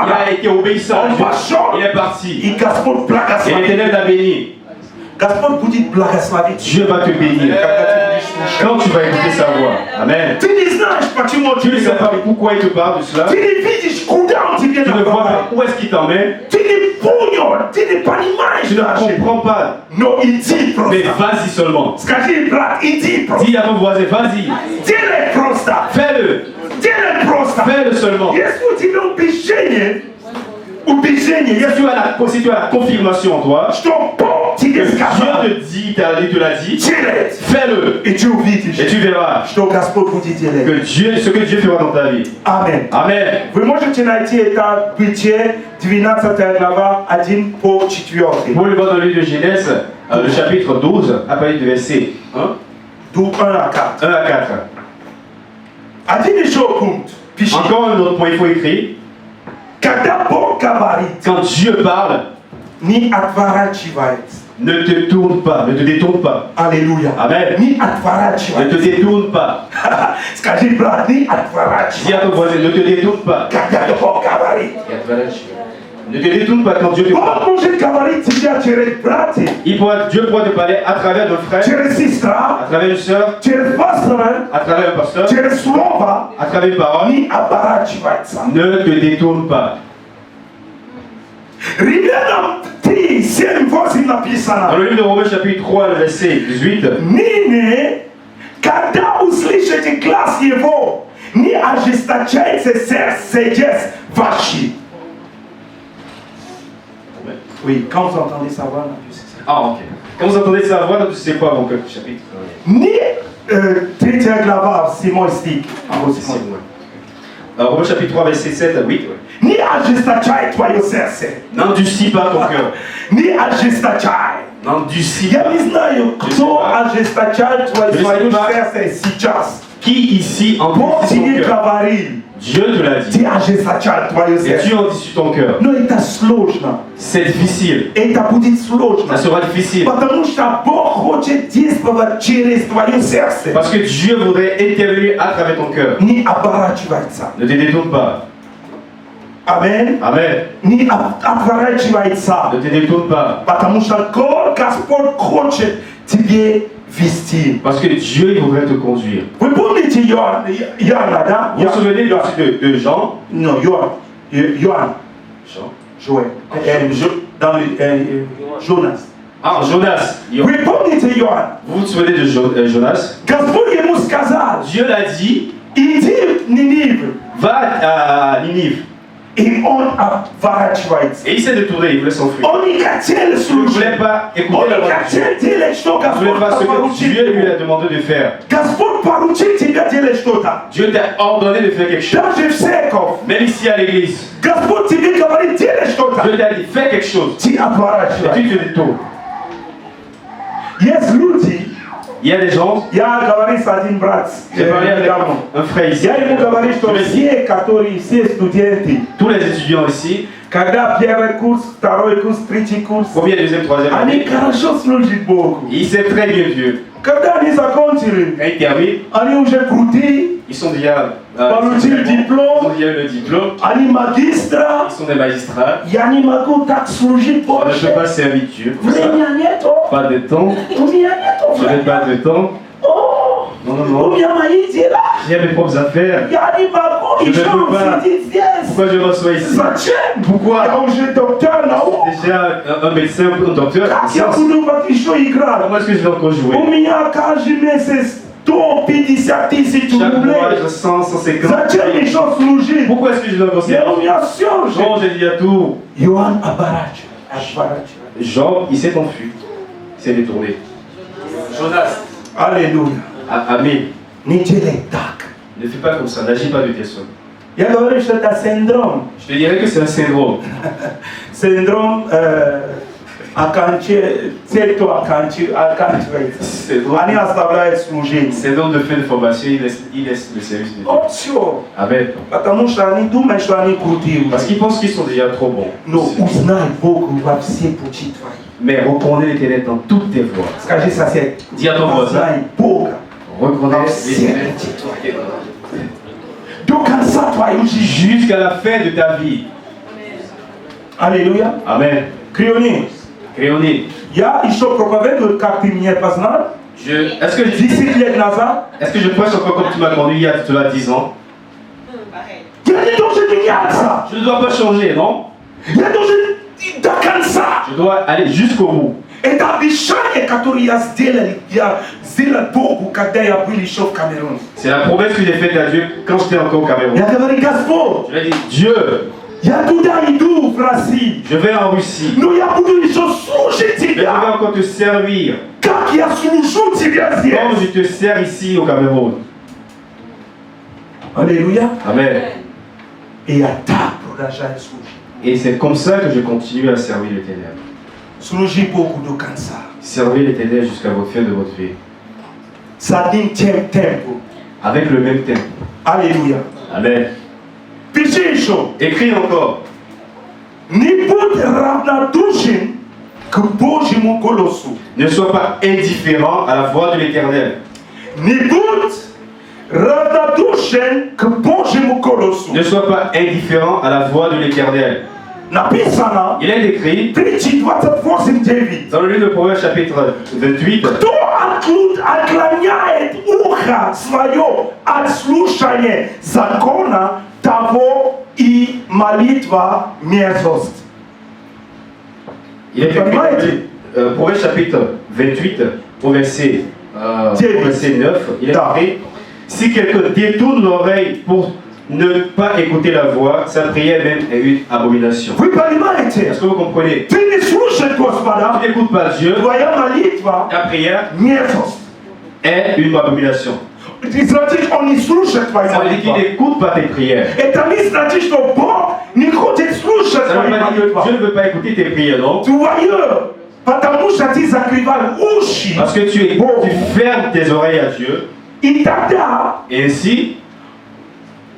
S2: Il a été obéissant à Dieu. Il est parti. Et l'Éternel l'a béni. Dieu va te bénir quand tu vas écouter sa voix. Amen. Tu ne sais pas pourquoi il te parle de cela. Tu ne vois pas où est-ce qu'il t'emmène. Tu ne comprends pas. Mais vas-y seulement. Dis à ton voisin, vas-y. Fais-le. Fais-le seulement. Si tu as la confirmation en toi, que Dieu te dit, il te l'a dit, fais-le. Et tu verras que Dieu, ce que Dieu fera dans ta vie.
S1: Amen.
S2: Amen.
S1: Вы можете найти это Бытие, 12 глава, 1 по 4.
S2: Pour le voir dans le livre de Genèse, le chapitre 12, à partir du verset 1.
S1: 1 à 4.
S2: 1 à 4.
S1: Один еще пункт.
S2: Encore un autre point, il faut écrire.
S1: Когда Бог говорит,
S2: quand Dieu parle,
S1: не отворачивается.
S2: Ne te tourne pas, ne te détourne pas.
S1: Alléluia.
S2: Amen.
S1: Не отворачивается.
S2: Ne te détourne pas.
S1: Скажи, брат, не отворачивается.
S2: Dis à ton voisin, ne te détourne pas.
S1: Когда Бог говорит.
S2: Ne te détourne pas quand Dieu te parle.
S1: Бог может говорить тебе через братьев.
S2: Dieu pourra te parler à travers un frère,
S1: через сестра,
S2: à travers une soeur,
S1: через пастора,
S2: à travers un pasteur,
S1: через слово,
S2: à travers une parole.
S1: Не оборачивается.
S2: Ne te détourne pas.
S1: Римлянам 3, 7, 8 написано.
S2: Dans le livre de Romains chapitre 3, le verset 18.
S1: Ныне, когда услышите глас его, не ожесточайте сердец ваши. Oui, quand vous entendez sa voix, c'est ça.
S2: Ah, ok. Quand vous entendez sa voix, tu sais quoi, mon chapitre?
S1: Ni третья глава, 7 стих.
S2: Romains chapitre 3, verset 7 à 8.
S1: Не ожесточай твое сердце.
S2: N'endurcis pas ton cœur.
S1: Не ожесточай.
S2: N'endurcis
S1: Я
S2: pas.
S1: не знаю, кто ожесточает твое сердце сейчас.
S2: Qui ici
S1: Бог
S2: endurcit ton
S1: тебе
S2: cœur?
S1: говорил.
S2: Dieu te l'a dit.
S1: Ты ожесточай твое
S2: Et
S1: сердце.
S2: tu endurcis ton cœur.
S1: Но это сложно.
S2: C'est difficile.
S1: Это будет сложно.
S2: Ça sera difficile.
S1: Потому что Бог хочет действовать через твое сердце.
S2: Parce que Dieu voudrait intervenir à travers ton cœur.
S1: Не оборачивается.
S2: Ne te détourne pas.
S1: Amen.
S2: Amen.
S1: Не отворачивается.
S2: Ne te détourne pas.
S1: Потому что Господь хочет тебе вести.
S2: Parce que Dieu il voudrait te conduire.
S1: Вы помните Иоанна, да?
S2: Vous vous souvenez de Jean?
S1: Non, Иоанn.
S2: Jean.
S1: Joël. Dans Jonas.
S2: Ah, Jonas.
S1: Вы помните Иоанн?
S2: Vous vous souvenez de Jonas?
S1: Господь ему сказал,
S2: Dieu l'a dit,
S1: иди в Нинив.
S2: va à Ninive.
S1: И он оборачивается.
S2: Et il s'est détourné, il voulait s'enfuir.
S1: Он не хотел
S2: Il ne
S1: слушать.
S2: voulait pas écouter
S1: Он
S2: la
S1: не
S2: voix de Dieu.
S1: хотел делать, что
S2: Il ne voulait
S1: Господь
S2: pas ce que
S1: поручил
S2: Dieu lui
S1: ему.
S2: a demandé de faire.
S1: Господь поручил тебе делать что-то.
S2: Dieu t'a ordonné de faire quelque chose.
S1: Даже в церковь.
S2: Même ici à l'église.
S1: Господь тебе говорит делать что-то.
S2: Dieu t'a dit, fais quelque chose.
S1: Ты
S2: Et
S1: оборачиваешься.
S2: tu te détournes.
S1: Есть люди,
S2: Il y a des gens,
S1: я говорю с один брат,
S2: j'ai parlé avec un frère ici.
S1: я ему говорю, что все студенты,
S2: Tous les étudiants ici,
S1: когда первый курс, второй курс, третий курс,
S2: combien deuxième, troisième
S1: они
S2: année,
S1: хорошо служат Богу.
S2: ils savent très bien Dieu.
S1: Когда они закончили,
S2: Quand ils terminent,
S1: они уже крутые,
S2: ils sont déjà
S1: получили
S2: ils
S1: диплом,
S2: ont déjà eu le diplôme,
S1: они магистра.
S2: ils sont des magistrats.
S1: Я не могу так служить
S2: On ne
S1: больше.
S2: peut pas servir Dieu pour ça.
S1: Времени нету.
S2: Pas de temps,
S1: У меня нету
S2: je n'ai
S1: времени.
S2: pas de temps.
S1: О,
S2: Non, non,
S1: у
S2: non.
S1: меня мои дела.
S2: J'ai mes propres affaires.
S1: Я не могу
S2: Je ne
S1: еще
S2: peux pas.
S1: сидеть здесь.
S2: Pourquoi je reçois ici?
S1: Зачем?
S2: Pourquoi?
S1: Я уже доктор наук.
S2: Déjà un médecin, un docteur, en
S1: Как я
S2: sciences.
S1: буду вот еще играть?
S2: Comment est-ce que je vais encore
S1: У
S2: jouer?
S1: меня каждый месяц 150 тысяч
S2: Chaque mois,
S1: рублей.
S2: je sens 150.
S1: Зачем еще служить?
S2: Pourquoi est-ce que je dois encore
S1: Я, у
S2: servir?
S1: меня все уже.
S2: Jean, j'ai dit à tout.
S1: Иоанн оборачивается.
S2: Jean, il s'est enfui. Il s'est détourné. Jonas.
S1: Аллилуйя.
S2: Amen.
S1: Не делай так.
S2: Ne fais pas comme ça, n'agis pas de telle sorte.
S1: Я говорю, что это синдром.
S2: Je te dirais que c'est un syndrome.
S1: Синдром C'est toi quand tu Ani оставляет служение.
S2: C'est donc de faire une formation, il laisse le service de Dieu.
S1: Все.
S2: Amen.
S1: Потому что они думают, что они крутые.
S2: Parce qu'ils pensent qu'ils sont déjà trop bons.
S1: Но узнай Бога во все пути твои.
S2: Mais reconnais l'Éternel dans toutes tes voies.
S1: Скажи сосед.
S2: Dis à ton voisin.
S1: Узнай Бога.
S2: Reconnais
S1: во все
S2: l'Éternel
S1: пути твои. До конца твоей жизни.
S2: jusqu'à la fin de ta vie.
S1: Аллилуйя.
S2: Amen.
S1: Криони.
S2: Créoné.
S1: Я еще проповедую, как ты меня познал.
S2: Est-ce que
S1: 10 лет назад.
S2: Est-ce que je prêche encore comme tu m'as conduit il y a cela 10 ans?
S1: Я не должен меняться.
S2: Je ne dois pas changer, non?
S1: Я должен идти до конца.
S2: Je dois aller jusqu'au bout.
S1: Это обещание, которое я сделал Богу, когда я был еще в Камеруне.
S2: C'est la promesse que j'ai faite à Dieu quand j'étais encore au Cameroun.
S1: Я говорю, Господь,
S2: Je lui ai dit, Dieu,
S1: я туда иду, в Россию.
S2: je vais en Russie.
S1: Но я буду еще слушать
S2: Mais je vais
S1: тебя.
S2: encore te servir
S1: Как я служу тебя
S2: comme
S1: здесь.
S2: je te sers ici au Cameroun.
S1: Аллилуйя.
S2: Amen.
S1: И я так продолжаю служить.
S2: Et c'est comme ça que je continue à servir l'Éternel.
S1: Служи Богу до конца.
S2: Servez l'Éternel jusqu'à votre fin de votre vie.
S1: С одним тем темпом.
S2: Avec le même tempo.
S1: Аллилуйя.
S2: Amen.
S1: Пиши еще.
S2: Écris encore.
S1: Не будь равнодушен к Божьему голосу.
S2: Ne sois pas indifférent à la voix de l'Éternel.
S1: Не будь равнодушен к Божьему голосу.
S2: Ne sois pas indifférent à la voix de l'Éternel.
S1: Написано,
S2: Il est écrit
S1: Притчи 28:9.
S2: dans le livre de Proverbes chapitre 28.
S1: Кто отклоняет ухо свое от слушания закона, того и молитва мерзость.
S2: Il est écrit dans le Proverbes chapitre 28 au verset 9. Il est écrit si quelqu'un détourne l'oreille pour ne pas écouter la voix, sa prière même est une abomination.
S1: Вы понимаете?
S2: Est-ce que vous comprenez?
S1: Ты не слушай Господа,
S2: Tu n'écoutes pas Dieu,
S1: твоя молитва
S2: ta prière
S1: мерзость.
S2: est une abomination.
S1: Значит, он не слушает твои
S2: Ça veut dire qu'il
S1: молитвы.
S2: n'écoute pas tes prières.
S1: Это не значит, что Бог не хочет слушать
S2: Ça ne
S1: твои
S2: veut pas dire que
S1: молитвы.
S2: Dieu ne veut pas écouter tes prières, non?
S1: Твое, потому что ты закрывал уши.
S2: Parce que tu fermes tes oreilles à Dieu.
S1: И тогда
S2: Et ainsi,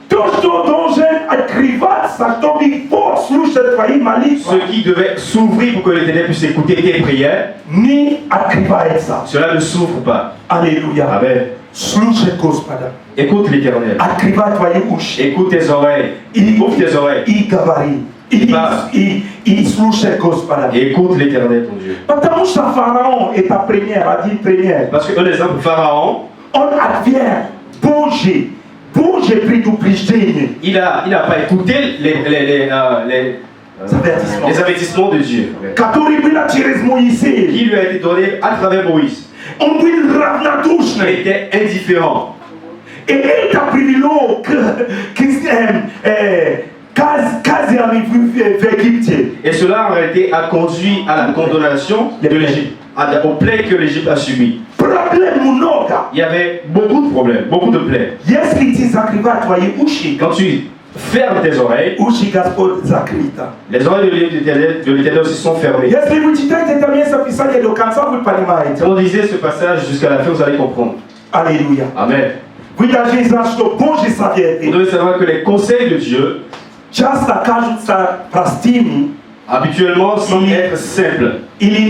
S1: то, что должен открываться, чтобы Бог слушать твои молитвы,
S2: ce qui devait s'ouvrir pour que l'Éternel puisse écouter tes prières,
S1: не открывается.
S2: cela ne s'ouvre pas.
S1: Аллилуйя.
S2: Amen.
S1: Слушай Господа.
S2: Écoute l'Éternel.
S1: Открывай твои уши.
S2: Écoute tes oreilles. Ouvre tes oreilles.
S1: И говори. И слушай Господа.
S2: Et écoute l'Éternel, ton Dieu.
S1: Потому что фараон это пример, один пример.
S2: Parce qu'un exemple, Pharaon,
S1: Он отверг Божье предупреждение.
S2: il n'a pas écouté les avertissements de Dieu
S1: Который было через Моисея.
S2: qui lui a été donné à travers Moïse.
S1: Он был
S2: Il
S1: равнодушный.
S2: était indifférent.
S1: И это привело к казни в Египте.
S2: Et cela en réalité a conduit à la condamnation de l'Égypte, aux plaies que l'Égypte a subies.
S1: Проблем много.
S2: Il y avait beaucoup de problèmes, beaucoup de plaies.
S1: Если ты закрываешь твои уши,
S2: Quand tu fermes tes oreilles,
S1: уши Господь закрыты.
S2: les oreilles de l'Éternel aussi sont fermées.
S1: Если вы читаете это место Писания до конца, вы понимаете.
S2: Si on lisait ce passage jusqu'à la fin, vous allez comprendre.
S1: Аллилуйя.
S2: Amen.
S1: Вы должны знать, что Божьи
S2: Vous
S1: советы
S2: devez savoir que les conseils de Dieu,
S1: часто кажутся простыми
S2: habituellement, semblent être simples
S1: или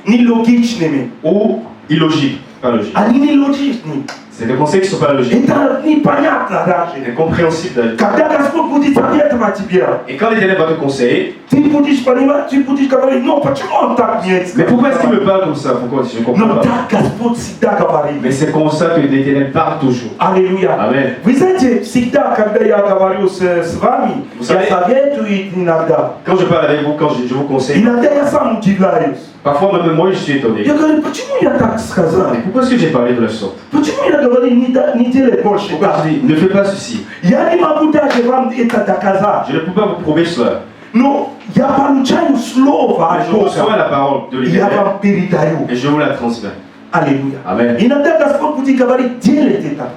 S1: нелогичными.
S2: ou illogiques. Pas logiques.
S1: Они нелогичны.
S2: C'est des conseils qui ne sont pas logiques.
S1: Это непонятно даже.
S2: Incompréhensibles.
S1: Когда Господь будет советовать тебя,
S2: Et quand l'Éternel va te conseiller,
S1: ты будешь понимать, ты будешь говорить, ну почему он так мне
S2: mais pourquoi est-ce qu'il me parle comme ça? Pourquoi je ne comprends
S1: Но
S2: pas?
S1: так Господь всегда говорит.
S2: Mais c'est comme ça que l'Éternel parle toujours.
S1: Аллилуйя.
S2: Amen.
S1: Вы знаете, всегда, когда я говорю с вами,
S2: Vous
S1: я
S2: savez-
S1: советую иногда.
S2: Quand je parle avec vous, quand je vous conseille,
S1: Иногда я сам удивляюсь.
S2: parfois même moi je suis étonné.
S1: Я говорю, почему я так сказал?
S2: Mais pourquoi est-ce que j'ai parlé de la sorte?
S1: Почему я говорю, не делай больше
S2: Pourquoi
S1: так?
S2: je dis, ne fais pas ceci?
S1: Я не могу даже вам это доказать.
S2: Je ne peux pas vous prouver cela.
S1: Но я получаю слово
S2: Mais
S1: от
S2: je reçois
S1: Бога.
S2: la parole de
S1: И я
S2: l'Éternel
S1: вам передаю.
S2: et je vous la transmets.
S1: Аллилуйя.
S2: Amen.
S1: Иногда Господь будет говорить, делайте это.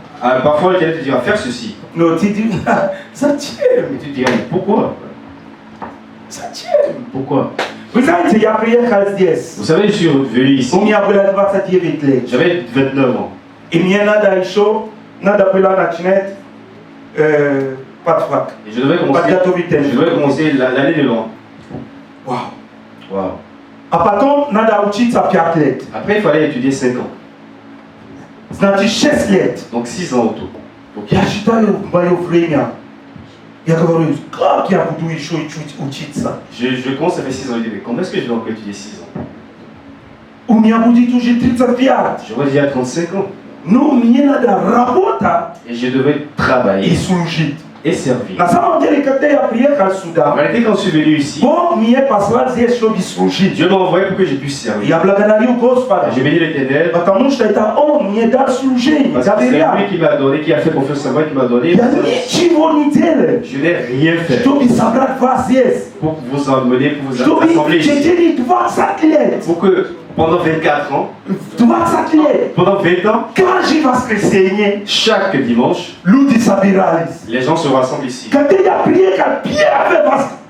S2: Parfois l'Éternel te dira faire ceci.
S1: Но ты думаешь, зачем?
S2: Et tu te diras, mais pourquoi?
S1: Зачем?
S2: Pourquoi?
S1: Vous savez, il y a prié 15
S2: Vous savez, je suis venu ici,
S1: On y a pris 29
S2: j'avais 29 ans.
S1: Et il y a nada chaud, nada pris la natinette, pas de frac.
S2: Et je devais commencer l'année de l'an.
S1: Waouh.
S2: Wow.
S1: Après, nada uchi sa piatlet.
S2: Après, il fallait étudier 5 ans.
S1: Znači 6 let.
S2: Donc 6 ans autour.
S1: Ja считаю мое время. Я говорю, как я буду еще учиться?
S2: Je commence, ça fait 6 ans. Je dis, mais comment est-ce que je vais encore étudier 6 ans?
S1: У меня будет уже 35.
S2: J'aurais déjà 35 ans.
S1: Но мне надо работать
S2: Et je devais travailler
S1: и служить.
S2: et servir.
S1: На самом деле, когда я приехал
S2: En
S1: сюда,
S2: réalité, quand je suis venu ici,
S1: Бог мне послал здесь, чтобы служить.
S2: Dieu m'a envoyé pour que je puisse servir.
S1: Я благодарю Господа,
S2: J'ai béni l'Éternel
S1: потому что это Он мне дал служение.
S2: parce que c'est
S1: Доверял.
S2: lui qui m'a donné, qui a fait confiance en moi, qui m'a donné.
S1: Я ничего не делаю,
S2: Je n'ai rien fait
S1: чтобы собрать вас здесь.
S2: pour vous emmener, pour vous
S1: Чтобы
S2: rassembler
S1: в
S2: ici.
S1: течение 20 лет,
S2: Pour que pendant 24 ans,
S1: 20 лет,
S2: pendant 20 ans,
S1: каждое воскресенье
S2: chaque dimanche,
S1: люди собирались.
S2: les gens se rassemblent ici.
S1: Когда я приехал,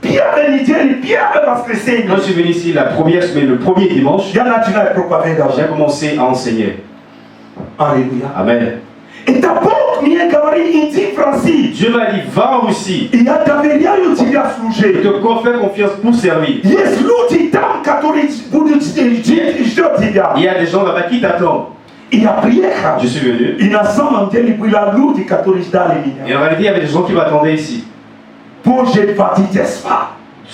S1: первая неделя, первое
S2: Quand
S1: воскресенье,
S2: je suis venu ici la première semaine, le premier dimanche,
S1: я начинаю
S2: j'ai
S1: проповедовать.
S2: commencé à enseigner.
S1: Аллилуйя.
S2: Amen.
S1: Это Бог мне говорит, иди в Россию.
S2: Dieu m'a dit, va en Russie.
S1: И я доверяю тебе
S2: Je
S1: служить.
S2: te confère confiance pour servir.
S1: Есть люди там, которые будут ждать тебя.
S2: Il y a des gens là-bas qui t'attendent.
S1: И я приехал.
S2: Je suis venu.
S1: И на самом деле были люди, которые ждали
S2: Et
S1: меня.
S2: en réalité, il y avait des gens qui m'attendaient ici.
S1: Божье водительство.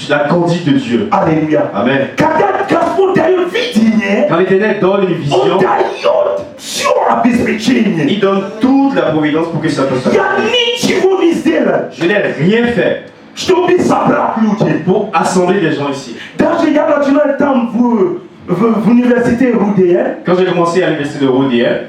S2: La conduite de Dieu.
S1: Аллилуйя.
S2: Amen.
S1: Когда Господь дает видение,
S2: Quand l'Éternel donne une
S1: Он
S2: vision,
S1: дает все обеспечение.
S2: il donne toute la providence pour que ça puisse se faire.
S1: Я ничего не сделал,
S2: Je n'ai rien fait
S1: чтобы собрать людей.
S2: pour assembler des gens ici.
S1: Даже я начинал там в университете РУДН,
S2: Quand j'ai commencé à l'université de Roudier,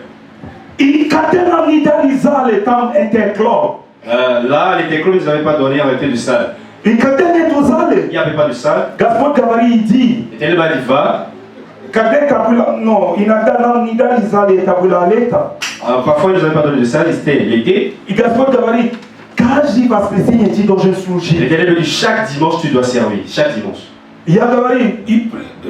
S1: и когда нам не дали залы, там интерклуб.
S2: là, les technos ne nous avaient pas donné en réalité de salle.
S1: И когда нету залы,
S2: Il n'y avait pas de salle.
S1: Господь говорит, иди.
S2: L'Éternel m'a dit, va.
S1: Когда это было, но иногда нам не дали залы, это было лето.
S2: Parfois, ils ne nous avaient pas donné de salle, c'était l'été.
S1: И Господь говорит, каждое воскресенье ты должен служить.
S2: L'Éternel me dit, chaque dimanche, tu dois servir. Chaque dimanche.
S1: Я говорю,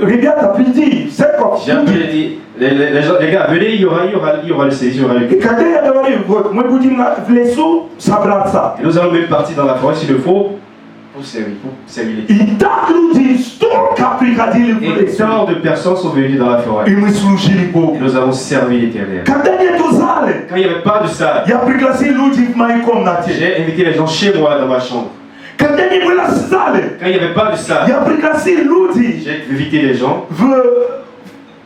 S1: ребята, приди, церковь.
S2: J'ai dit, les gars, venez, il y aura le saisie, il y aura le...
S1: И когда я говорю, вот, мы будем в лесу собраться.
S2: Et nous allons même partir dans la forêt s'il le faut pour servir les...
S1: И так люди столько приходили в
S2: Et
S1: лесу.
S2: tant de personnes sont venues dans la forêt.
S1: И мы служили
S2: Et
S1: Богу.
S2: nous avons servi l'Éternel.
S1: Когда нету залы,
S2: Quand il n'y avait pas de salle,
S1: я пригласил людей в моей комнате.
S2: j'ai invité les gens chez moi dans ma chambre.
S1: Когда не было залы,
S2: Quand il n'y avait pas de salle,
S1: я пригласил людей
S2: j'ai invité les gens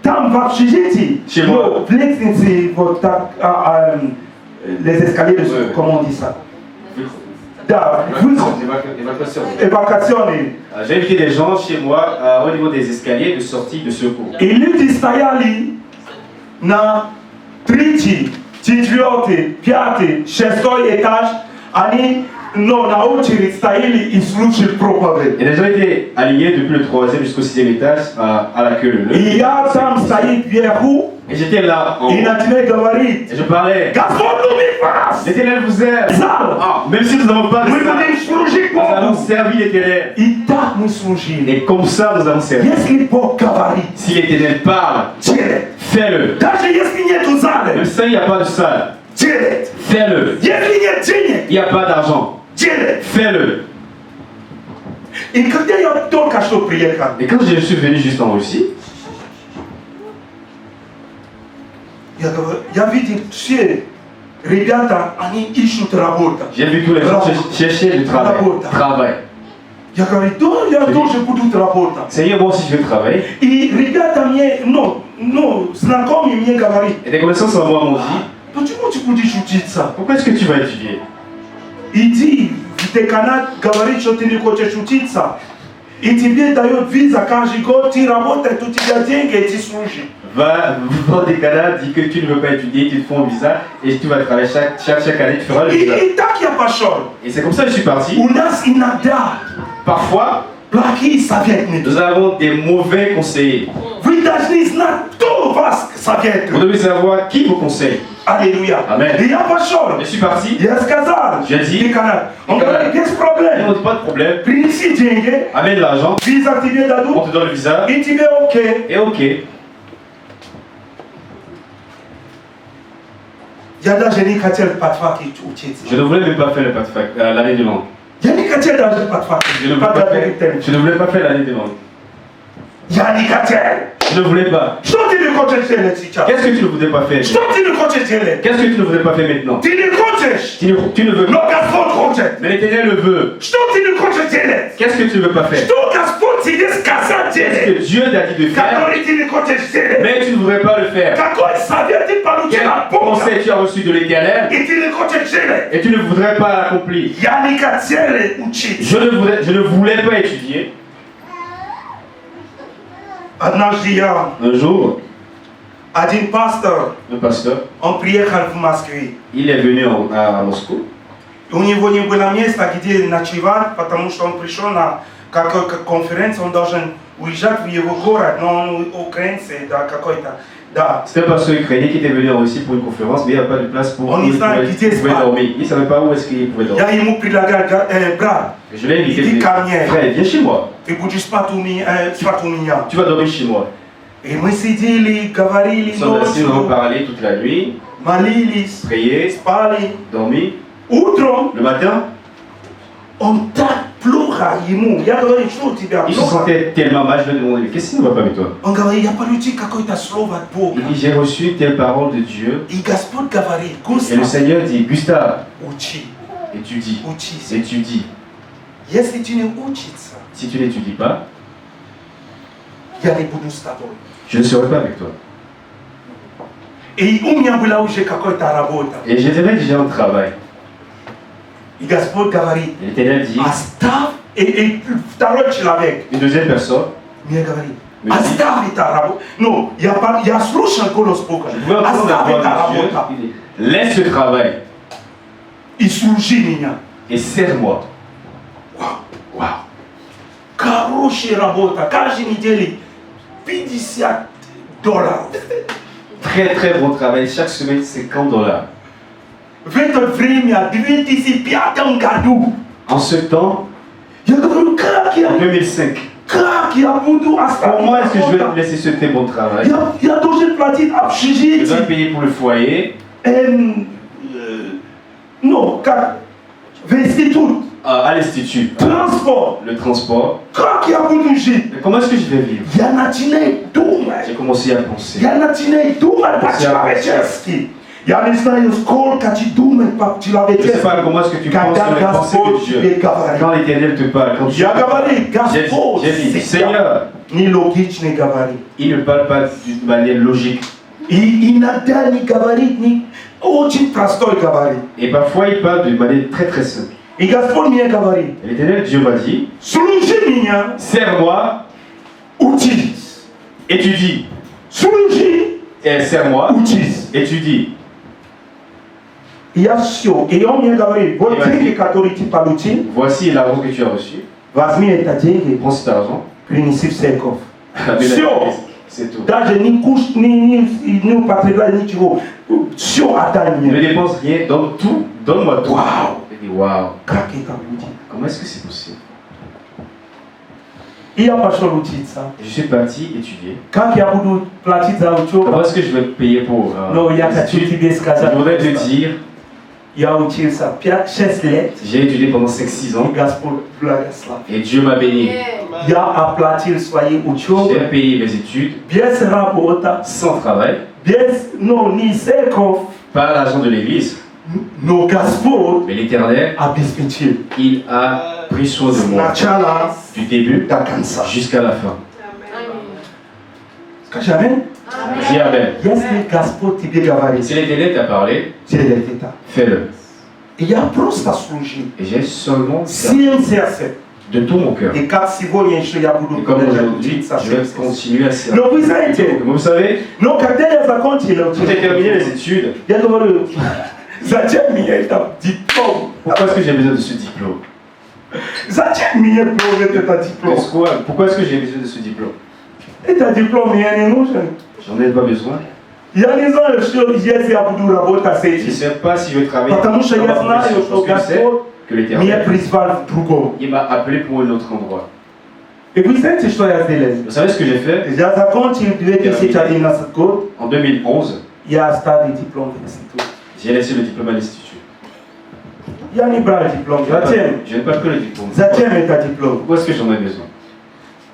S1: там в общежитии.
S2: Chez moi.
S1: Ну, в лестнице, вот так, les escaliers, comment on dit ça? Да,
S2: Évacuation.
S1: эвакуационные.
S2: J'ai invité les gens chez moi au niveau des escaliers de sortie de secours.
S1: И люди стояли на третий, четвертый, пятый, шестой этаж. Они на очередь стояли и слушали проповедь.
S2: Et les gens étaient alignés depuis le 3e jusqu'au 6e étage à la queue leu.
S1: И я там стоит вверху
S2: Et j'étais là en haut.
S1: и начинаю говорить.
S2: Et je parlais.
S1: Господь любит вас!
S2: L'Éternel vous aime.
S1: Зал!
S2: Ah, même si nous n'avons pas de
S1: Мы
S2: salle,
S1: будем служить
S2: nous avons
S1: Богу.
S2: servi l'Éternel.
S1: И так мы служили.
S2: Et comme ça, nous avons servi.
S1: Если Бог говорит,
S2: Si l'Éternel parle,
S1: делай.
S2: fais-le.
S1: Даже если нету
S2: Même
S1: залы,
S2: si il n'y a pas de salle,
S1: делай.
S2: fais-le.
S1: Если нет денег,
S2: Il n'y a pas d'argent,
S1: делай.
S2: fais-le.
S1: И когда я только что приехал,
S2: Et quand je suis venu juste en Russie,
S1: я видел все ребята, они ищут работу.
S2: j'ai vu tous les gens chercher du travail.
S1: Я говорю, да, я тоже буду работать.
S2: Seigneur, moi aussi je veux travailler.
S1: И ребята мне, знакомые мне говорят,
S2: Et des connaissances en moi m'ont dit,
S1: почему ты будешь учиться?
S2: pourquoi est-ce que tu vas étudier?
S1: Иди в деканат, говорит, что ты не хочешь учиться. И тебе дают виза каждый год, ты работаешь, у тебя деньги, и ты служишь.
S2: Va au décanat, dis que tu ne veux pas étudier, tu te fais un visa et tu vas travailler chaque année, tu feras le visa.
S1: И так я пошел.
S2: Et c'est comme ça que je suis parti.
S1: У нас иногда
S2: Parfois,
S1: плохие советники.
S2: nous avons des mauvais conseillers.
S1: Вы должны знать, кто vois ce que ça vient être.
S2: Vous devez savoir qui vous conseille.
S1: Alléluia.
S2: Amen.
S1: Il n'y a pas de chose.
S2: Je suis parti.
S1: Il y a ce casal.
S2: J'ai dit.
S1: Il canal. On
S2: Canal.
S1: a des
S2: Il
S1: problèmes.
S2: n'y a pas de problème.
S1: Principe dingue.
S2: Amène l'argent.
S1: Visa tibia
S2: On
S1: dadu.
S2: te donne le visa.
S1: Et tu ok.
S2: Et ok.
S1: Il y a des gens qui ont pas de fac qui utilisent.
S2: Je ne voulais même pas faire le pas de fac, l'année de langue.
S1: Il y a des gens qui ont pas de fac.
S2: Je ne voulais pas faire l'année de langue.
S1: Il y a des gens qui
S2: Je ne voulais pas.
S1: Что ты не хочешь делать сейчас?
S2: Qu'est-ce que tu ne voudrais pas faire?
S1: Что ты не хочешь делать?
S2: Qu'est-ce que tu ne voudrais pas faire maintenant?
S1: Ты не хочешь.
S2: Tu ne veux
S1: Но
S2: pas.
S1: Господь хочет.
S2: Mais l'Éternel le veut.
S1: Что ты не хочешь делать?
S2: Qu'est-ce que tu ne veux pas faire?
S1: Что Господь тебе сказал
S2: Qu'est-ce
S1: делать?
S2: que Dieu t'a dit de faire,
S1: Который ты не хочешь делать?
S2: mais tu ne voudrais pas le faire?
S1: Какой совет ты получил
S2: Quel
S1: от Бога?
S2: conseil tu as reçu de l'Éternel
S1: И ты не хочешь делать?
S2: et tu ne voudrais pas l'accomplir?
S1: Я не хотел учить.
S2: Je ne voulais pas étudier.
S1: Однажды я,
S2: Un jour,
S1: один пастор,
S2: le pasteur,
S1: он приехал в Москву.
S2: il est venu à Moscou.
S1: У него не было места, где ночевать, потому что он пришел на какую-то конференцию, он должен уезжать в его город, но он украинец, да, какой-то, да.
S2: C'était un pasteur ukrainien qui était venu en Russie pour une conférence, mais il n'y a pas de place pour
S1: On
S2: où il
S1: y sent
S2: pouvait,
S1: qu'il
S2: il pouvait
S1: est
S2: dormir. Il ne savait pas où est-ce qu'il pouvait dormir.
S1: Я ему предлагаю, брат,
S2: Je l'ai invité.
S1: иди ко мне,
S2: Frère, viens chez moi.
S1: ты будешь спать у меня.
S2: Tu vas dormir chez moi.
S1: И мы сидели, говорили
S2: Nous sommes assis, nous avons
S1: ночью,
S2: parlé toute la nuit,
S1: молились,
S2: prié,
S1: спали.
S2: dormi.
S1: Утром
S2: Le matin,
S1: он так плохо ему. Я говорю, что у тебя
S2: il se
S1: плохо?
S2: sentait tellement mal, je lui ai demandé, qu'est-ce qui ne va pas avec toi?
S1: Он говорит, я получил какое-то слово от Бога.
S2: Il dit, j'ai reçu une telle parole de Dieu.
S1: И Господь говорит,
S2: Et le
S1: Густав,
S2: Seigneur dit, Gustave,
S1: учи,
S2: étudie,
S1: учись.
S2: étudie.
S1: Если ты не учишься,
S2: Si tu n'étudies pas,
S1: я не буду с тобой.
S2: je ne serai pas avec toi.
S1: И у меня была уже какая-то работа.
S2: Et j'étais déjà au travail.
S1: И Господь говорит,
S2: Et l'Éternel dit,
S1: оставь, и второй человек
S2: une deuxième personne,
S1: мне говорит,
S2: Mais
S1: оставь это работу. Ну, я слушал голос Бога.
S2: je veux entendre la
S1: Оставь это
S2: voix de Dieu.
S1: работа.
S2: Il dit, laisse le travail
S1: И служи меня.
S2: et sers-moi.
S1: Вау. Хорошая работа. Каждый неделю $50.
S2: Très très bon travail. Chaque semaine, $50.
S1: В это время, в 2005 году,
S2: En ce temps,
S1: я говорю, как
S2: en
S1: я
S2: 2005,
S1: буду оставить
S2: comment est-ce que je vais
S1: работу?
S2: te laisser ce très bon travail?
S1: Я должен платить
S2: Je dois
S1: общежитие.
S2: payer pour le foyer,
S1: Ну, как в институт,
S2: à l'institut,
S1: транспорт.
S2: le transport.
S1: Как я буду жить?
S2: Mais comment est-ce que je vais vivre?
S1: Я начинаю думать.
S2: J'ai commencé à penser.
S1: Я начинаю думать по-человечески. Я не знаю, сколько ты думаешь
S2: Je ne sais
S1: по-человечески.
S2: pas comment est-ce que tu penses
S1: Когда
S2: sur les pensées de
S1: Господь тебе
S2: Dieu.
S1: говорит.
S2: Quand l'Éternel te parle, quand tu
S1: Я говорю,
S2: j'ai
S1: Господь
S2: dit,
S1: всегда
S2: Seigneur,
S1: нелогично говорит.
S2: il ne parle pas d'une manière logique.
S1: И иногда не говорит, не очень простой говорит.
S2: Et parfois, il parle d'une manière très très simple.
S1: И Господь мне говорит,
S2: Et l'Éternel Dieu m'a dit,
S1: служи меня,
S2: sers-moi,
S1: учись.
S2: étudie.
S1: Служи,
S2: Et sers-moi,
S1: учись.
S2: étudie.
S1: И я все. И он мне говорит, вот деньги, которые ты получил,
S2: Voici l'argent que tu as reçu.
S1: возьми это деньги,
S2: Prends cet argent.
S1: принеси в церковь.
S2: Amène
S1: Все.
S2: à l'église. C'est tout.
S1: Даже не куш, не употребляй ничего. Все отдай
S2: Ne
S1: мне.
S2: dépense rien, donne tout, donne-moi tout.
S1: Вау.
S2: Il dit, waouh,
S1: Как это будет?
S2: comment est-ce que c'est possible?
S1: И я пошел учиться.
S2: Je suis parti étudier.
S1: Как я буду платить за
S2: Comment
S1: учебу?
S2: est-ce que je vais payer pour
S1: Но я
S2: les
S1: хочу
S2: études?
S1: тебе сказать.
S2: Je voudrais te dire,
S1: Я учился 5-6 лет.
S2: j'ai étudié pendant 5-6
S1: И
S2: ans
S1: Господь благословил.
S2: et Dieu m'a béni.
S1: Я оплатил свои
S2: J'ai
S1: учебы
S2: payé mes études
S1: без работы,
S2: sans travail,
S1: без, ну, не церковь,
S2: pas l'argent de l'église,
S1: но Господь
S2: mais l'Éternel,
S1: обеспечил.
S2: il a pris soin de moi
S1: Сначала
S2: du début
S1: до конца.
S2: jusqu'à la fin.
S1: Скажи аминь.
S2: Dis Amen.
S1: Если Господь тебе говорит,
S2: Si l'Éternel t'a parlé,
S1: делай это.
S2: fais-le.
S1: И я просто служил.
S2: Et j'ai seulement servi
S1: Всем сердцем.
S2: de tout mon cœur.
S1: И как сегодня еще я буду
S2: Et comme
S1: продолжать
S2: aujourd'hui,
S1: учиться.
S2: je vais continuer à servir.
S1: Но вы знаете,
S2: Vous savez,
S1: но когда я закончил
S2: quand j'ai terminé les études,
S1: я говорю, зачем мне это диплом?
S2: pourquoi est-ce que j'ai besoin de ce diplôme?
S1: Зачем мне этот диплом?
S2: Pourquoi est-ce que j'ai besoin de ce diplôme?
S1: Это диплом мне не нужен.
S2: J'en ai pas besoin.
S1: Я не знаю, что если я буду работать с
S2: Je ne
S1: этим.
S2: sais pas si je vais travailler
S1: Потому что
S2: dans
S1: я
S2: ma
S1: знаю,
S2: profession,
S1: что
S2: parce que je sais
S1: Господь
S2: que
S1: меня
S2: l'Éternel,
S1: призвал в другом.
S2: il m'a appelé pour un autre endroit.
S1: И вы знаете, что я сделал?
S2: Vous savez ce que j'ai fait?
S1: Я закончил 2011 год,
S2: En 2011,
S1: я оставил диплом в институте.
S2: j'ai laissé le diplôme à l'institut.
S1: Я не брал диплом. Зачем?
S2: Je n'ai pas pris le diplôme.
S1: Зачем этот диплом?
S2: Pourquoi est-ce que j'en ai besoin?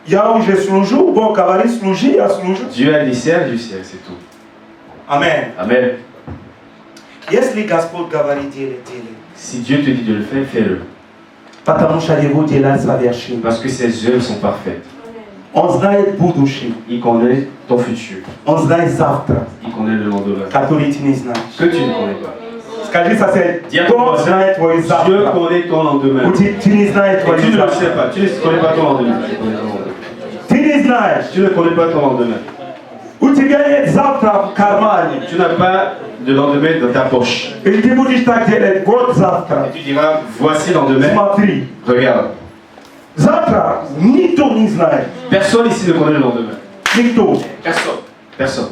S1: Я уже служу, Бог говорит, служи, я служу.
S2: Dieu a dit serre, c'est tout.
S1: Аминь.
S2: Amen.
S1: Если Господь говорит, делай, делай.
S2: Si Dieu te dit de le faire, fais-le.
S1: Потому что Его дела совершены.
S2: Parce que ses œuvres sont parfaites.
S1: Он знает будущее.
S2: Il connaît ton futur.
S1: Он знает завтра,
S2: Il connaît le lendemain.
S1: который ты не знаешь.
S2: Que tu ne connais pas.
S1: Скажи сосед,
S2: Dis à ton
S1: Бог
S2: voisin,
S1: знает твой
S2: Dieu
S1: завтра.
S2: connaît ton lendemain.
S1: Ou tu не знаешь
S2: Et
S1: твой
S2: tu ne le sais
S1: завтра.
S2: pas. Tu ne connais pas ton lendemain. Tu connais ton lendemain.
S1: Ты не знаешь.
S2: Tu ne connais pas ton lendemain.
S1: У тебя нет завтра в кармане.
S2: Tu n'as pas de lendemain dans ta poche.
S1: И ты будешь так делать, вот завтра.
S2: Et tu diras, voici le lendemain.
S1: Смотри.
S2: Regarde.
S1: Завтра никто не знает.
S2: Personne ici ne connaît le lendemain.
S1: Никто.
S2: Personne. Personne.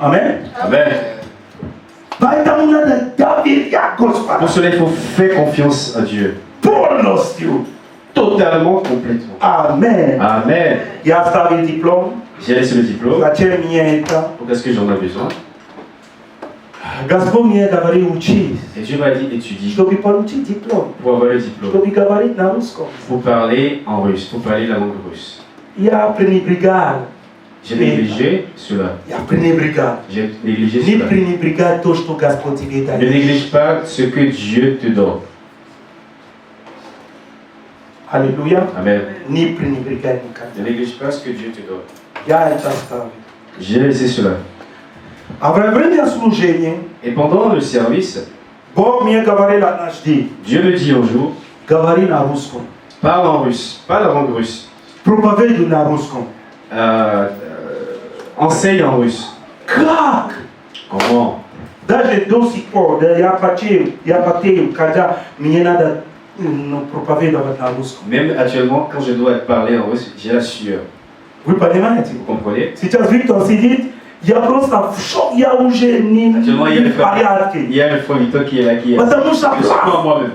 S1: Аминь.
S2: Amen.
S1: Поэтому надо доверять Господу.
S2: Pour cela, il faut faire confiance à Dieu.
S1: Полностью.
S2: Totalement, complètement.
S1: Аминь.
S2: Amen.
S1: Я оставил диплом.
S2: J'ai laissé le diplôme.
S1: Зачем мне это?
S2: Pourquoi est-ce que j'en ai besoin?
S1: Господь мне говорил, учись,
S2: Et Dieu m'a dit, étudie
S1: чтобы получить диплом,
S2: pour avoir le diplôme.
S1: чтобы говорить на русском.
S2: Pour parler en russe, pour parler la langue russe.
S1: Я пренебрегал.
S2: J'ai négligé cela.
S1: Я пренебрегал.
S2: J'ai négligé
S1: Не
S2: cela.
S1: пренебрегай то, что Господь тебе
S2: Ne
S1: дает.
S2: néglige pas ce que Dieu te donne.
S1: Аллилуйя.
S2: Amen.
S1: Не пренебрегай никогда.
S2: Ne néglige pas ce que Dieu te donne.
S1: Я это оставил.
S2: J'ai laissé cela.
S1: А во время служения
S2: Et pendant le service,
S1: Бог мне говорил однажды,
S2: Dieu me dit un jour,
S1: говори на русском.
S2: parle en russe, pas la langue russe.
S1: Проповедуй на русском.
S2: Enseigne en russe.
S1: Как?
S2: Comment?
S1: Даже до сих пор, да, я потею, когда мне надо проповедовать на русском.
S2: Même actuellement, quand je dois parler en russe, j'ai la sueur.
S1: Вы понимаете?
S2: Vous comprenez?
S1: Сейчас Виктор сидит, я просто в шок, я уже не в порядке.
S2: Il y a le frère Victor qui est là, qui est.
S1: Потому что
S2: Je suis pas moi-même.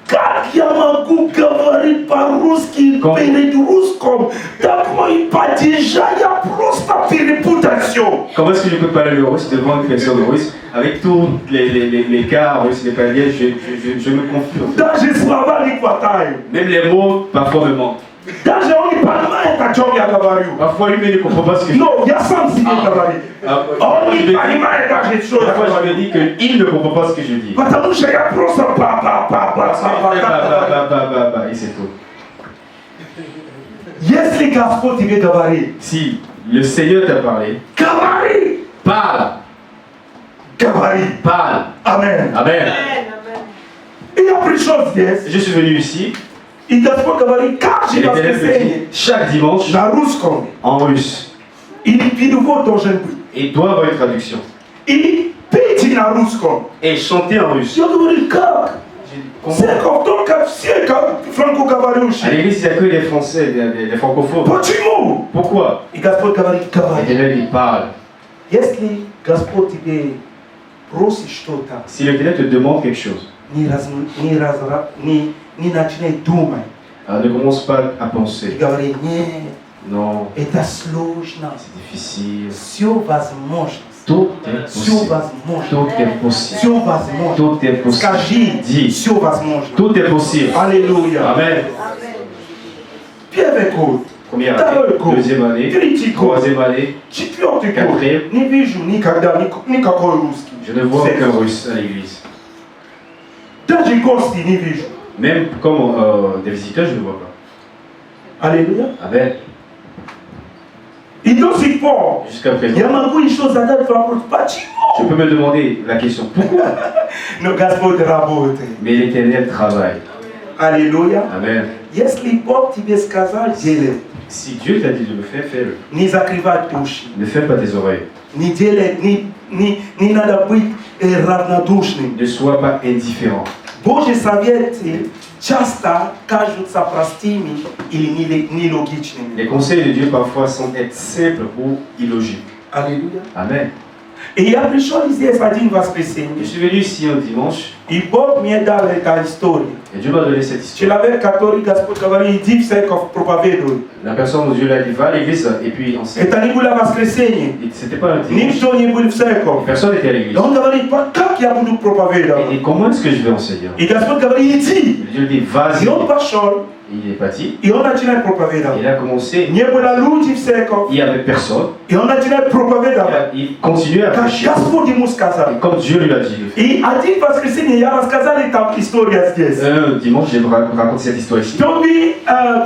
S1: как я могу говорить по-русски перед русском? Так мои падежи, я просто перепутаю все.
S2: Comment est-ce que je peux parler le russe devant une personne russe? Avec tous les cas russes, les paliers, je me confie.
S1: Даже слова не хватает.
S2: Même les mots, parfois me manquent.
S1: Даже он не понимает, о чем я говорю.
S2: Parfois lui-même ne comprend pas ce que je dis.
S1: Но я сам себе говорю. Он не понимает даже, что я
S2: Parfois je
S1: говорю.
S2: me dis qu'il ne comprend pas ce que je dis.
S1: Потому что я просто
S2: Parce qu'il fait bah, et c'est tout.
S1: Если Господь тебе говорит,
S2: Si le Seigneur t'a parlé,
S1: говори,
S2: parle,
S1: говори.
S2: parle.
S1: Amen.
S2: Amen.
S1: И я пришел здесь,
S2: Je suis venu ici,
S1: и Господь говорит,
S2: et
S1: каждое
S2: l'Éternel me
S1: воскресенье
S2: dit chaque dimanche
S1: на русском.
S2: en russe.
S1: И перевод должен быть.
S2: Et doit avoir une traduction.
S1: И пейте на русском.
S2: Et chanter en russe.
S1: Я говорю, как?
S2: J'ai dit, comment?
S1: Церковь только все
S2: À
S1: франкоговорящие.
S2: l'église, il n'y a que des Français, des francophones.
S1: Почему?
S2: Pourquoi?
S1: И Господь говорит, говори.
S2: L'Éternel dit parle.
S1: Если Господь тебе просит что-то,
S2: Si l'Éternel te demande quelque chose,
S1: не начинай думать.
S2: alors ne commence pas à
S1: И
S2: penser.
S1: говори, нет,
S2: Non,
S1: это сложно.
S2: c'est difficile.
S1: Все возможно.
S2: Tout est
S1: Все
S2: possible.
S1: возможно.
S2: Tout est possible.
S1: Все возможно.
S2: Tout est possible.
S1: Скажи,
S2: Dis,
S1: все возможно.
S2: tout est possible.
S1: Аллилуйя.
S2: Amen.
S1: Первый год,
S2: Première
S1: второй
S2: année,
S1: год,
S2: deuxième année,
S1: третий год,
S2: troisième année,
S1: четвертый год.
S2: quatrième.
S1: Не вижу никогда никакой русский.
S2: Je ne vois aucun russe à l'église.
S1: Даже гости не вижу.
S2: Même comme des visiteurs, je ne vois pas.
S1: Аллилуйя.
S2: Amen.
S1: И до сих пор
S2: Jusqu'à présent,
S1: я могу еще задать вопрос,
S2: je
S1: почему?
S2: peux me demander la question pourquoi.
S1: Но Господь работает.
S2: Mais l'Éternel travaille.
S1: Аллилуйя.
S2: Amen.
S1: Если Бог тебе сказал, делай.
S2: Si Dieu t'a dit de le faire, fais-le.
S1: Не закрывай уши.
S2: Ne ferme pas tes oreilles.
S1: Не делай, не надо быть равнодушным.
S2: Ne sois pas indifférent.
S1: Божьи советы часто кажутся простыми или нелогичными.
S2: Les conseils de Dieu parfois semblent être simples ou illogiques.
S1: Аллилуйя.
S2: Amen.
S1: И я пришел здесь в один
S2: Je
S1: воскресенье,
S2: suis venu ici un dimanche
S1: и Бог мне дал эту историю.
S2: et Dieu m'a donné cette histoire.
S1: Человек, который Господь говорит, иди в церковь, проповедуй.
S2: La personne où Dieu l'a dit va à l'église et puis enseigne.
S1: Это не было воскресенье.
S2: Et c'était pas un dimanche.
S1: Никто не был в церковь.
S2: Personne n'était à
S1: И
S2: l'église.
S1: он говорит, как я буду проповедовать?
S2: Et comment est-ce que je vais enseigner?
S1: И Господь говорит, иди.
S2: Dieu dit vas-y.
S1: И он пошел,
S2: Il est parti.
S1: и он начинает проповедовать.
S2: Il a commencé.
S1: Не было людей в церковь,
S2: Il n'y avait personne.
S1: и он начинает проповедовать.
S2: Il continuait à
S1: Как
S2: prêcher.
S1: Господь ему сказал.
S2: Et comme Dieu lui a dit.
S1: И один воскресенье я рассказал эту историю здесь.
S2: Dimanche, j'ai raconté cette histoire ici.
S1: Чтобы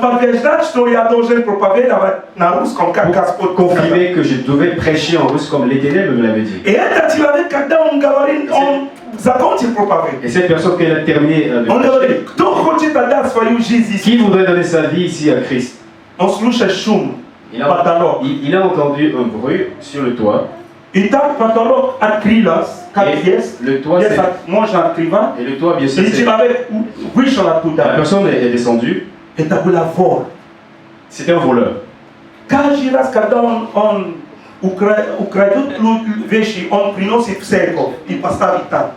S1: подтверждать, что я должен проповедовать на русском, как Господь сказал.
S2: Confirmer que je devais prêcher en russe comme l'Éternel me l'avait dit.
S1: И этот человек, когда он говорит, он закончил проповедь.
S2: Et cette personne, quand elle a terminé de
S1: Он
S2: prêcher,
S1: говорит, кто хочет отдать свою жизнь
S2: qui
S1: ici?
S2: voudrait donner sa vie ici à Christ?
S1: Он слушает шум,
S2: Il a,
S1: потолок.
S2: il a entendu un bruit sur le toit.
S1: И так потолок открылся, как
S2: Et
S1: есть.
S2: le toit,
S1: Есть,
S2: c'est...
S1: можно открывать.
S2: Et le toit, bien sûr,
S1: И
S2: c'est...
S1: человек вышел
S2: La
S1: оттуда.
S2: personne est descendue.
S1: Это было вор.
S2: C'était un voleur.
S1: Каждый раз, когда он украдет вещи, он приносит в церковь и поставит там.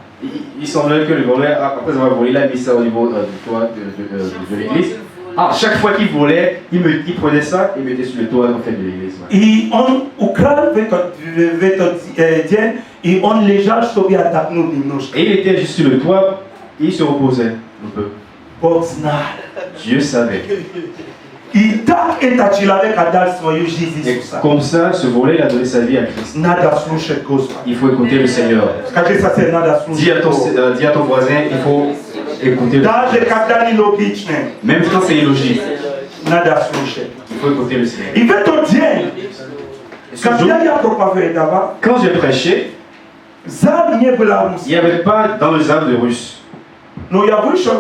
S2: Il semblait que le voleur, après avoir volé, il a mis ça au niveau du toit de l'église. Ah, chaque fois qu'il volait, il prenait ça et mettait sur le toit en fait, de l'église.
S1: И он украл в этот день, и он лежал, чтобы отдохнуть немножко.
S2: Et il était juste sur le toit et il se reposait un peu.
S1: Бог знал.
S2: Dieu savait.
S1: И так этот человек отдал свою жизнь
S2: Et
S1: Иисусу.
S2: comme ça, ce voleur, il a donné sa vie à Christ.
S1: Надо слушать Господа.
S2: Il faut écouter le Seigneur.
S1: Скажи соседу, надо
S2: Dis à
S1: слушать.
S2: ton voisin, il faut écouter le
S1: Даже
S2: Seigneur.
S1: когда нелогично,
S2: Même quand c'est illogique,
S1: надо слушать.
S2: il faut écouter le Seigneur.
S1: И в этот день,
S2: Et ce jour,
S1: когда я проповедовал,
S2: quand j'ai prêché,
S1: зал не было
S2: il
S1: русских.
S2: n'y avait pas dans le zab de russe.
S1: Но я вышел,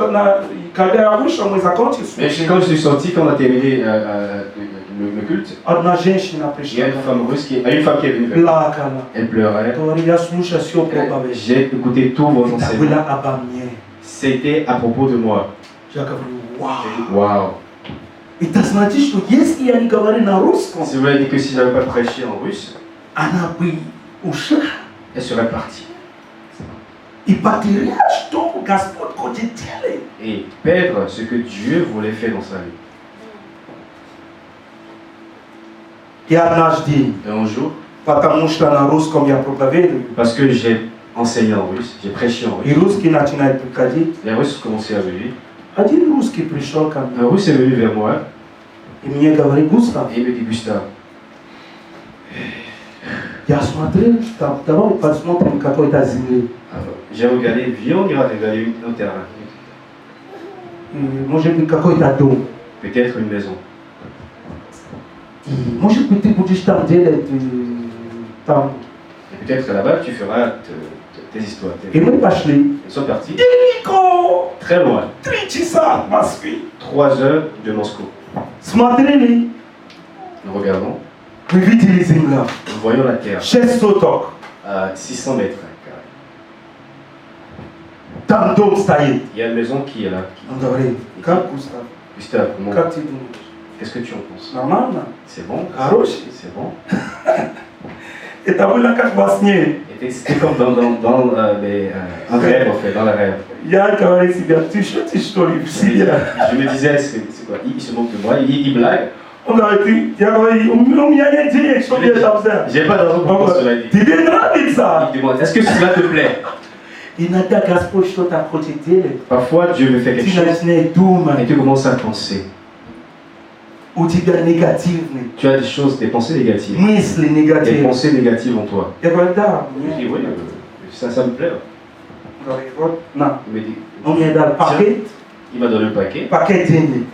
S1: когда я вышел, мы закончили
S2: Mais
S1: служение.
S2: quand je suis sorti, quand on a terminé le culte,
S1: Одна женщина
S2: il y
S1: пришла,
S2: a une femme russe qui est venue vers moi.
S1: плакала.
S2: Elle pleurait.
S1: Говорит, я слушаю все проповедь.
S2: J'ai écouté tout votre
S1: Это
S2: enseignement.
S1: было обо мне.
S2: C'était à propos de moi.
S1: Я говорю, вау.
S2: J'ai dit, waouh.
S1: Это значит, что если я не говорю на русском,
S2: Si vous l'avez dit que si je n'avais pas prêché en russe,
S1: она бы ушла
S2: elle serait partie.
S1: и потеряла, что Господь хочет делать.
S2: Et perdre ce que Dieu voulait faire dans sa vie.
S1: И однажды,
S2: Et un jour,
S1: потому что на русском я проповедую,
S2: parce que j'ai enseigné en russe, j'ai prêché en
S1: и
S2: russe,
S1: русский начинает приходить,
S2: les Russes commençaient à venir.
S1: один русский пришел ко мне
S2: Un Russe est venu vers moi
S1: и мне говорит, Густав,
S2: et il me dit, Gustave,
S1: я смотрел, там, давай посмотрим какой-то земли.
S2: alors, j'ai regardé, viens, on ira regarder un terrain,
S1: И, может быть, какой-то дом.
S2: peut-être une maison.
S1: И, может быть, ты будешь там делать, там.
S2: Et peut-être que là-bas, tu feras tes histoires.
S1: И мы пошли.
S2: Ils sont partis
S1: Далеко,
S2: très loin,
S1: 3 часа от Москвы.
S2: 3 heures de Moscou.
S1: Смотрели,
S2: Nous regardons,
S1: мы видели земля.
S2: nous voyons la terre
S1: 6 соток.
S2: à 600 mètres carrés.
S1: Там дом стоит.
S2: Il y a une maison qui est là.
S1: Он говорит, как, Густав,
S2: Gustave, comment,
S1: как ты думаешь?
S2: qu'est-ce que tu en penses?
S1: Нормально?
S2: C'est bon?
S1: Хороший?
S2: C'est bon?
S1: Это было как во сне.
S2: C'était comme dans un rêve, en fait, dans le rêve.
S1: Я говорю себе, ты шутишь, что ли, в себе?
S2: Je me disais, c'est quoi? Il se moque de moi, il blague.
S1: Он говорит, я говорю, у меня нет денег, чтобы это взять.
S2: J'ai pas d'argent pour prendre cela dit.
S1: Тебе нравится?
S2: Il demande, est-ce que cela te plaît?
S1: Иногда Господь что-то хочет делать.
S2: Parfois, Dieu veut faire quelque
S1: Ты
S2: chose
S1: начинаешь
S2: et
S1: думать,
S2: tu commences à penser.
S1: у тебя негативные
S2: Tu as des choses, des pensées négatives.
S1: мысли
S2: Des
S1: негативные.
S2: pensées négatives en toi.
S1: Я говорю, да,
S2: Je dis, oui, ça me plaît.
S1: говорит, вот, на.
S2: Il me dit,
S1: Он мне дал пакет,
S2: il m'a donné un paquet
S1: пакет денег.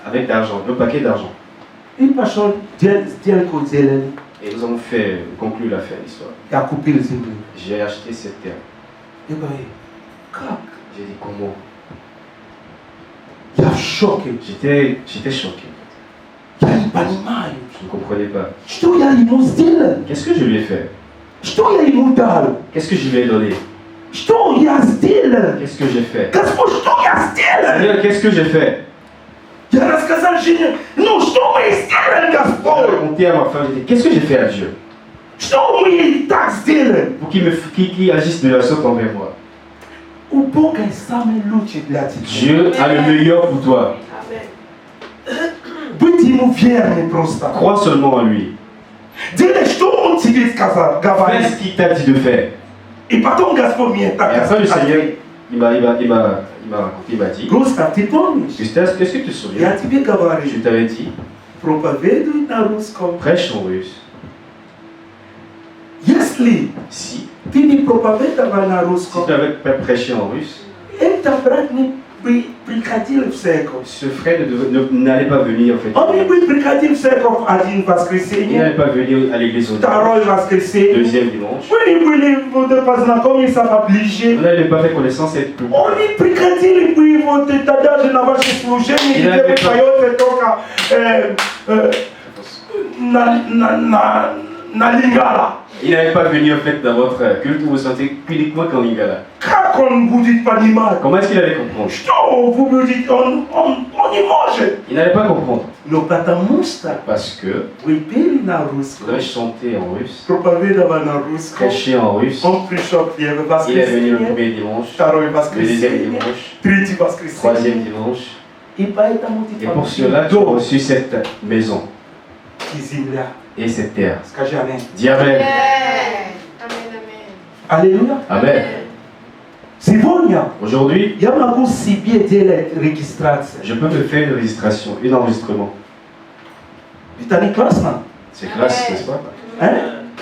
S2: avec d'argent, un paquet d'argent.
S1: И пошел, сделку делали.
S2: Et nous avons fait conclure l'affaire, l'histoire.
S1: Я купил землю.
S2: J'ai acheté cette terre.
S1: Я говорю, как?
S2: J'ai dit, comment?
S1: Я в шоке.
S2: J'étais choqué.
S1: Я не понимаю,
S2: Je ne comprenais pas.
S1: что я ему сделал,
S2: Qu'est-ce que je lui ai fait?
S1: что я ему дал,
S2: Qu'est-ce que je lui ai donné?
S1: что я сделал.
S2: Qu'est-ce que j'ai fait?
S1: Господь, что я сделал?
S2: Seigneur, qu'est-ce que j'ai fait?
S1: Я рассказал жене, ну что мы сделали,
S2: J'ai
S1: Господь?
S2: raconté à ma femme, j'ai dit, qu'est-ce que j'ai fait à Dieu?
S1: Что мы так сделали?
S2: Pour qu'il agisse de la sorte envers moi.
S1: У Бога есть самое лучшее для тебя.
S2: Dieu a le meilleur pour toi.
S1: Будь ему верным просто.
S2: Crois seulement en lui.
S1: Делай, что он тебе сказал,
S2: Fais
S1: говори.
S2: ce qu'il t'a dit de faire.
S1: И потом Господь мне
S2: Et
S1: так
S2: après, le Seigneur,
S1: сказал.
S2: il m'a raconté, il m'a dit,
S1: Густав, ты помнишь?
S2: Gustave, qu'est-ce que tu te souviens?
S1: Я тебе
S2: Je
S1: говорю,
S2: t'avais dit,
S1: проповедуй на русском.
S2: prêche en russe.
S1: Если
S2: Si
S1: ты не проповедовал на
S2: tu
S1: русском,
S2: n'avais pas prêché en russe,
S1: этот брат не приходил в церковь.
S2: ce frère n'allait pas venir en fait.
S1: Он не будет приходить в церковь один
S2: Il
S1: воскресенье,
S2: n'allait pas venir à l'église au
S1: второй
S2: dimanche,
S1: воскресенье.
S2: deuxième dimanche.
S1: Вы не были вот познакомиться поближе.
S2: On n'allait pas faire connaissance et être plus.
S1: Он не приходили бы вот тогда же на ваше служение, где вы поете только на лингала.
S2: Il n'allait pas venir en fait dans votre culte où vous sentez uniquement qu'en lingala.
S1: Как он будет понимать?
S2: Comment est-ce qu'il allait comprendre?
S1: Что вы будете? Он не может.
S2: Il n'allait pas comprendre.
S1: Но потому что
S2: Parce que
S1: вы пели на
S2: il
S1: русском,
S2: faudrait chanter en russe,
S1: проповедовали на русском,
S2: prêcher en russe.
S1: он пришел первый
S2: Il est venu le
S1: воскресенье,
S2: premier dimanche,
S1: второй
S2: le deuxième
S1: воскресенье,
S2: dimanche,
S1: третий
S2: troisième
S1: воскресенье.
S2: dimanche.
S1: И поэтому ты
S2: Et pour cela, tu as
S1: получил
S2: reçu cette maison
S1: и земля.
S2: et cette terre.
S1: Скажи аминь.
S2: Dis Amen.
S1: Аллилуйя.
S2: Amen.
S1: Сегодня
S2: Aujourd'hui,
S1: я могу себе делать регистрацию.
S2: je peux me faire une registration, un enregistrement.
S1: Это не классно?
S2: C'est classe, n'est-ce pas?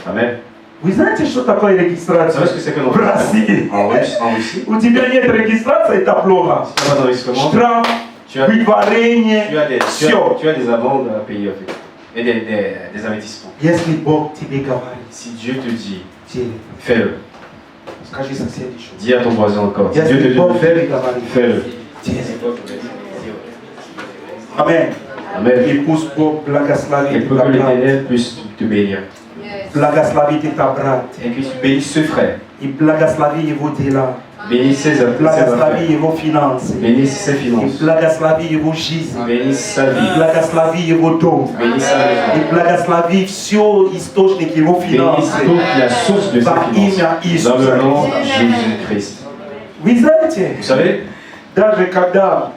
S2: Amen.
S1: Вы знаете, что такое
S2: Vous savez
S1: регистрация
S2: ce que c'est qu'un
S1: в России?
S2: enregistrement en Russie?
S1: У тебя нет регистрации, это плохо.
S2: Si tu n'as pas d'enregistrement,
S1: Штраф,
S2: tu as
S1: выдворение, все.
S2: tu as des amendes à payer en fait. Et des investissements.
S1: Если Бог тебе говорит,
S2: Si Dieu te dit,
S1: делай.
S2: fais-le.
S1: Скажи соседу еще.
S2: Dis à ton voisin encore. Si Dieu te
S1: Если
S2: dit de
S1: Бог тебе
S2: faire,
S1: говорит,
S2: fais-le.
S1: делай. Аминь.
S2: Amen.
S1: И пусть Бог
S2: Et
S1: благословит
S2: pour que
S1: тебя, брат.
S2: l'Éternel puisse te bénir.
S1: Благословит это брат.
S2: Et que tu bénisses ce frère.
S1: И благослови его дела.
S2: Bénis ses affaires.
S1: Благослови его финансы.
S2: Bénis ses
S1: И
S2: finances.
S1: благослови его жизнь.
S2: Bénis sa
S1: И
S2: vie.
S1: благослови его дом.
S2: Bénis sa
S1: И
S2: maison.
S1: благослови все источники его
S2: Bénis
S1: финансов.
S2: toute la source de ses
S1: Во имя
S2: finances. Dans le nom de
S1: Иисуса.
S2: Jésus-Christ.
S1: Вы знаете,
S2: Vous savez,
S1: даже когда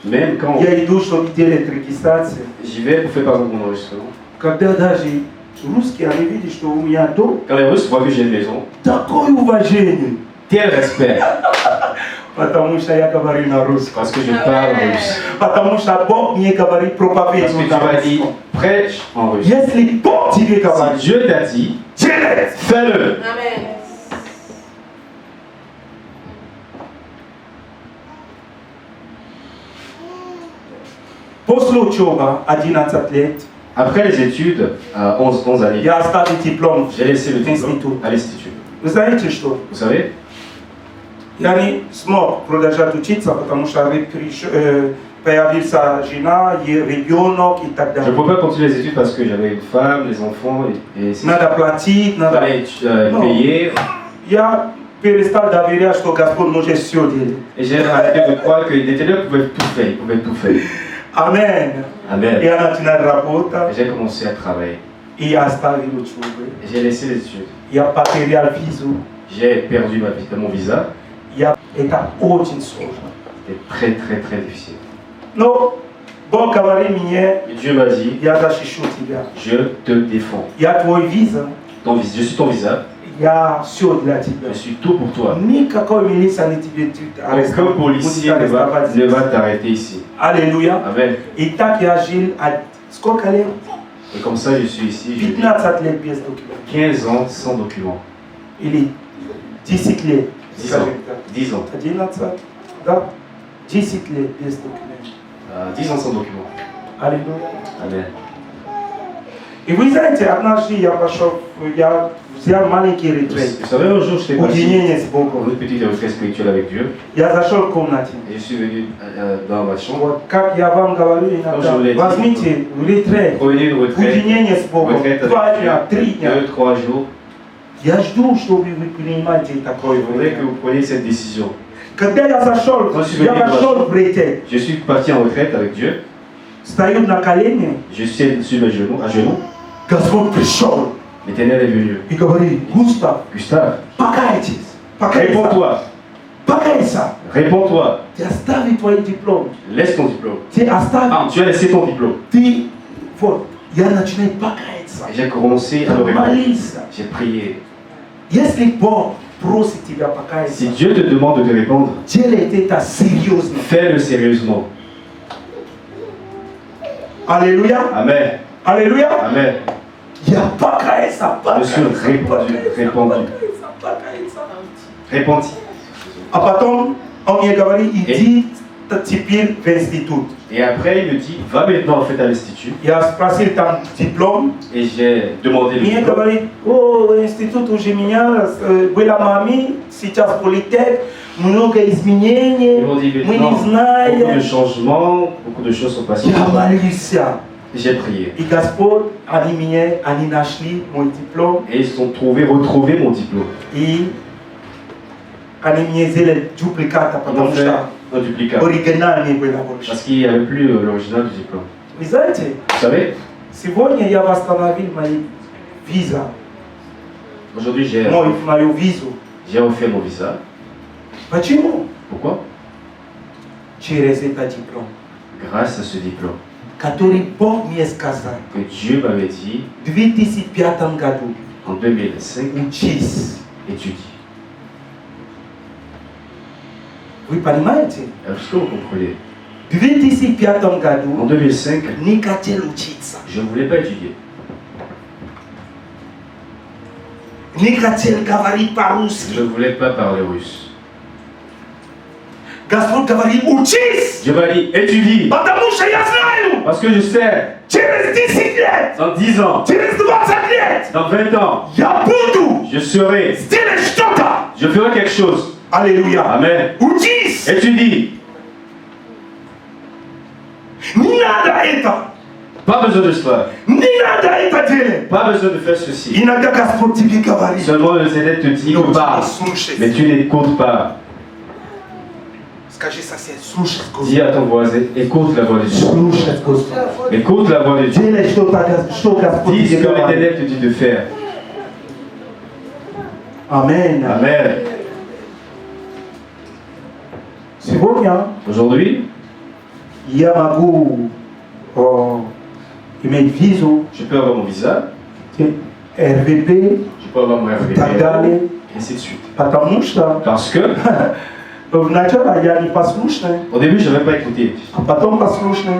S2: même quand
S1: я иду, чтобы делать регистрацию,
S2: j'y vais pour faire par exemple mon enregistrement,
S1: когда даже русские, они видят, что у меня дом,
S2: quand les Russes voient que j'ai une maison,
S1: такое уважение.
S2: tel respect,
S1: Потому что я говорю на русском.
S2: parce que je parle russe.
S1: Потому что Бог мне говорит
S2: Parce que
S1: проповедуй
S2: tu
S1: на
S2: m'as dit,
S1: русском.
S2: prêche en russe.
S1: Если Бог тебе
S2: Si
S1: говорит,
S2: Dieu t'a dit,
S1: делай.
S2: fais-le.
S1: После учебы 11 лет
S2: Après les études, à 11 années,
S1: я оставил диплом
S2: j'ai laissé le
S1: в
S2: diplôme
S1: институт.
S2: à l'institut.
S1: Вы знаете что?
S2: Vous savez,
S1: Я не смог продолжать учиться, потому что появился жена, и ребенок и так
S2: je ne
S1: далее.
S2: pouvais pas continuer les études parce que j'avais une femme, des enfants et
S1: Надо платить,
S2: il
S1: надо...
S2: fallait
S1: Non.
S2: payer.
S1: Я перестал доверять, что Господь может все делать.
S2: Et j'ai arrêté de croire que l'Éternel pouvait tout faire. Il pouvait tout faire.
S1: Амен.
S2: Amen.
S1: Я начинал работать,
S2: Et j'ai commencé à travailler.
S1: и я оставил учебу.
S2: Et j'ai laissé les études.
S1: Я потерял визу.
S2: J'ai perdu mon visa.
S1: Это очень сложно.
S2: C'était très très très difficile.
S1: Но Бог говорит мне,
S2: Et Dieu m'a dit,
S1: я защищу тебя.
S2: je te défends.
S1: Я твой виза,
S2: Je suis ton visa.
S1: я все для тебя.
S2: Je suis tout pour toi.
S1: Никакой милиция не тебе
S2: Aucun policier ne va t'arrêter ici.
S1: Аллилуйя.
S2: Amen.
S1: И так я жил сколько лет?
S2: Et comme ça, je suis ici. J'ai
S1: 15 лет без документов.
S2: 15 ans sans document.
S1: Или 10 лет.
S2: 10 ans. 10 ans.
S1: 11, да? 10 лет без документов.
S2: 10 ans sans document.
S1: Аллилуйя.
S2: Amen.
S1: И вы знаете, однажды я взял маленький ретрит.
S2: Vous savez, un jour, j'étais parti
S1: Уединение с
S2: pour
S1: Богом.
S2: une petite retraite spirituelle avec Dieu.
S1: Я зашел в комнате.
S2: Et je suis venu dans ma chambre.
S1: Вот как я вам говорю иногда,
S2: Comme je l'ai dit,
S1: возьмите ретрит,
S2: Prenez une retraite.
S1: уединение с Богом,
S2: Retraite
S1: 2
S2: avec
S1: дня, 3
S2: Dieu.
S1: дня.
S2: 2-3 jours.
S1: Я жду, чтобы вы принимаете такое
S2: Il faudrait que
S1: время.
S2: vous preniez cette décision.
S1: Когда я зашел,
S2: Quand je suis
S1: я
S2: venu
S1: пошел в рейте.
S2: Je suis parti en retraite avec Dieu.
S1: Стою на колени,
S2: Je suis sur mes genoux, à genoux.
S1: Господь пришел
S2: L'Éternel est venu.
S1: и говорит: Густав,
S2: Gustave,
S1: покайтесь, покайся,
S2: réponds-toi.
S1: покайся.
S2: Réponds-toi.
S1: Ты остави твой диплом.
S2: Laisse ton diplôme.
S1: Ты остави,
S2: Ah, tu as laissé ton diplôme.
S1: ты, вот, я начинаю покаяться.
S2: Et j'ai commencé à me répondre.
S1: Молиться.
S2: J'ai prié.
S1: Если Бог просит тебя
S2: Si
S1: покаяться,
S2: Dieu te demande de te répondre,
S1: делай это серьезно.
S2: fais-le sérieusement.
S1: Аллилуйя.
S2: Amen.
S1: Аллилуйя.
S2: Amen.
S1: Я покаяться,
S2: Je suis répandu.
S1: покаяться.
S2: Répandu.
S1: А потом он мне говорит: иди теперь в институт.
S2: Et après, il me dit, va maintenant en fait à l'institut.
S1: Я спросил там диплом.
S2: Et j'ai demandé le
S1: Мне
S2: diplôme.
S1: говорит: о, институт уже меня, была маме, сейчас политех, много изменений,
S2: Ils m'ont dit,
S1: мы не
S2: maintenant, beaucoup de
S1: знаем.
S2: changements, beaucoup de choses sont passées.
S1: Я молился.
S2: J'ai prié.
S1: И Господь, они нашли мой диплом,
S2: Et ils ont retrouvé mon diplôme.
S1: и они мне сделали дубликат,
S2: Ils m'ont
S1: потому
S2: fait
S1: что
S2: un duplicat.
S1: оригинал не было больше.
S2: Parce qu'il n'y avait plus l'original du diplôme.
S1: Вы знаете,
S2: Vous savez,
S1: сегодня я восстановил мои виза,
S2: aujourd'hui
S1: мою визу.
S2: refait mon visa.
S1: Почему?
S2: Pourquoi?
S1: Через этот диплом,
S2: Grâce à ce diplôme
S1: который Бог мне сказал
S2: que Dieu m'avait dit
S1: в 2005 году.
S2: en 2005,
S1: Учись.
S2: étudie.
S1: Вы понимаете?
S2: Est-ce que vous comprenez?
S1: В 2005
S2: En
S1: году
S2: 2005,
S1: не хотел учиться,
S2: je ne voulais pas étudier.
S1: не хотел говорить
S2: Je
S1: по-русски.
S2: ne voulais pas parler russe.
S1: Господь говорит: учись,
S2: Dieu m'a dit, étudie.
S1: потому что я знаю,
S2: Parce que je sais,
S1: через 10 лет,
S2: dans 10 ans,
S1: через 20 лет
S2: dans 20 ans,
S1: я буду
S2: je serai,
S1: сделать что-то.
S2: je ferai quelque chose.
S1: Аллилуйя.
S2: Amen.
S1: Учись.
S2: Étudie.
S1: Не надо это.
S2: Pas besoin de cela.
S1: Не надо это делать.
S2: Pas besoin de faire ceci.
S1: Иногда Господь тебе говорит:
S2: Seulement le Seigneur te dit,
S1: но
S2: pas.
S1: слушай.
S2: Mais tu n'écoutes pas.
S1: Скажи сосед: слушай,
S2: Dis à ton voisin, écoute la voix de Dieu.
S1: слушай, Господь.
S2: Écoute la voix de Dieu.
S1: Делай что Господь
S2: Dis ce
S1: тебе
S2: que
S1: говорит.
S2: l'Éternel te dit de faire.
S1: Амен.
S2: Amen.
S1: Сегодня
S2: Aujourd'hui,
S1: я могу иметь визу,
S2: je peux avoir mon visa,
S1: РВП,
S2: je peux avoir mon RVP,
S1: так далее,
S2: et ainsi de suite.
S1: потому что
S2: Parce que,
S1: вначале я непослушный,
S2: au début, je n'avais pas écouté.
S1: а потом послушный,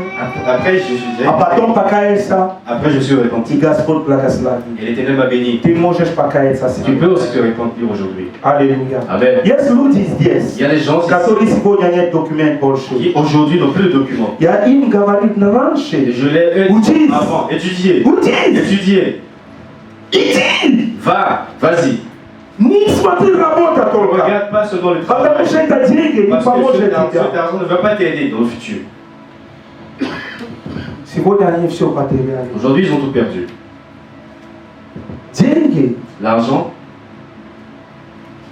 S2: Après, je suis
S1: а потом покаялся,
S2: Après, je suis
S1: и
S2: repenti.
S1: Господь благословит.
S2: Et l'Éternel m'a béni.
S1: Ты можешь покаяться
S2: Tu peux
S1: сегодня.
S2: aussi te repentir aujourd'hui.
S1: Аллилуйя.
S2: Amen.
S1: Есть люди здесь,
S2: Il y a des gens
S1: которые сегодня нет документов больше.
S2: qui aujourd'hui n'ont plus de documents.
S1: Я им говорил
S2: Et
S1: раньше:
S2: je l'ai dit
S1: Учись.
S2: avant. Étudier.
S1: учись,
S2: Étudier.
S1: иди,
S2: Va. Vas-y.
S1: не смотри работа
S2: Ne
S1: только.
S2: regarde pas seulement le
S1: Потому
S2: travail.
S1: что это деньги не
S2: Parce que
S1: поможет
S2: cet
S1: тебе.
S2: argent ne va pas t'aider dans le futur.
S1: Сегодня они все потеряли.
S2: Aujourd'hui, ils ont tout perdu.
S1: Деньги.
S2: L'argent.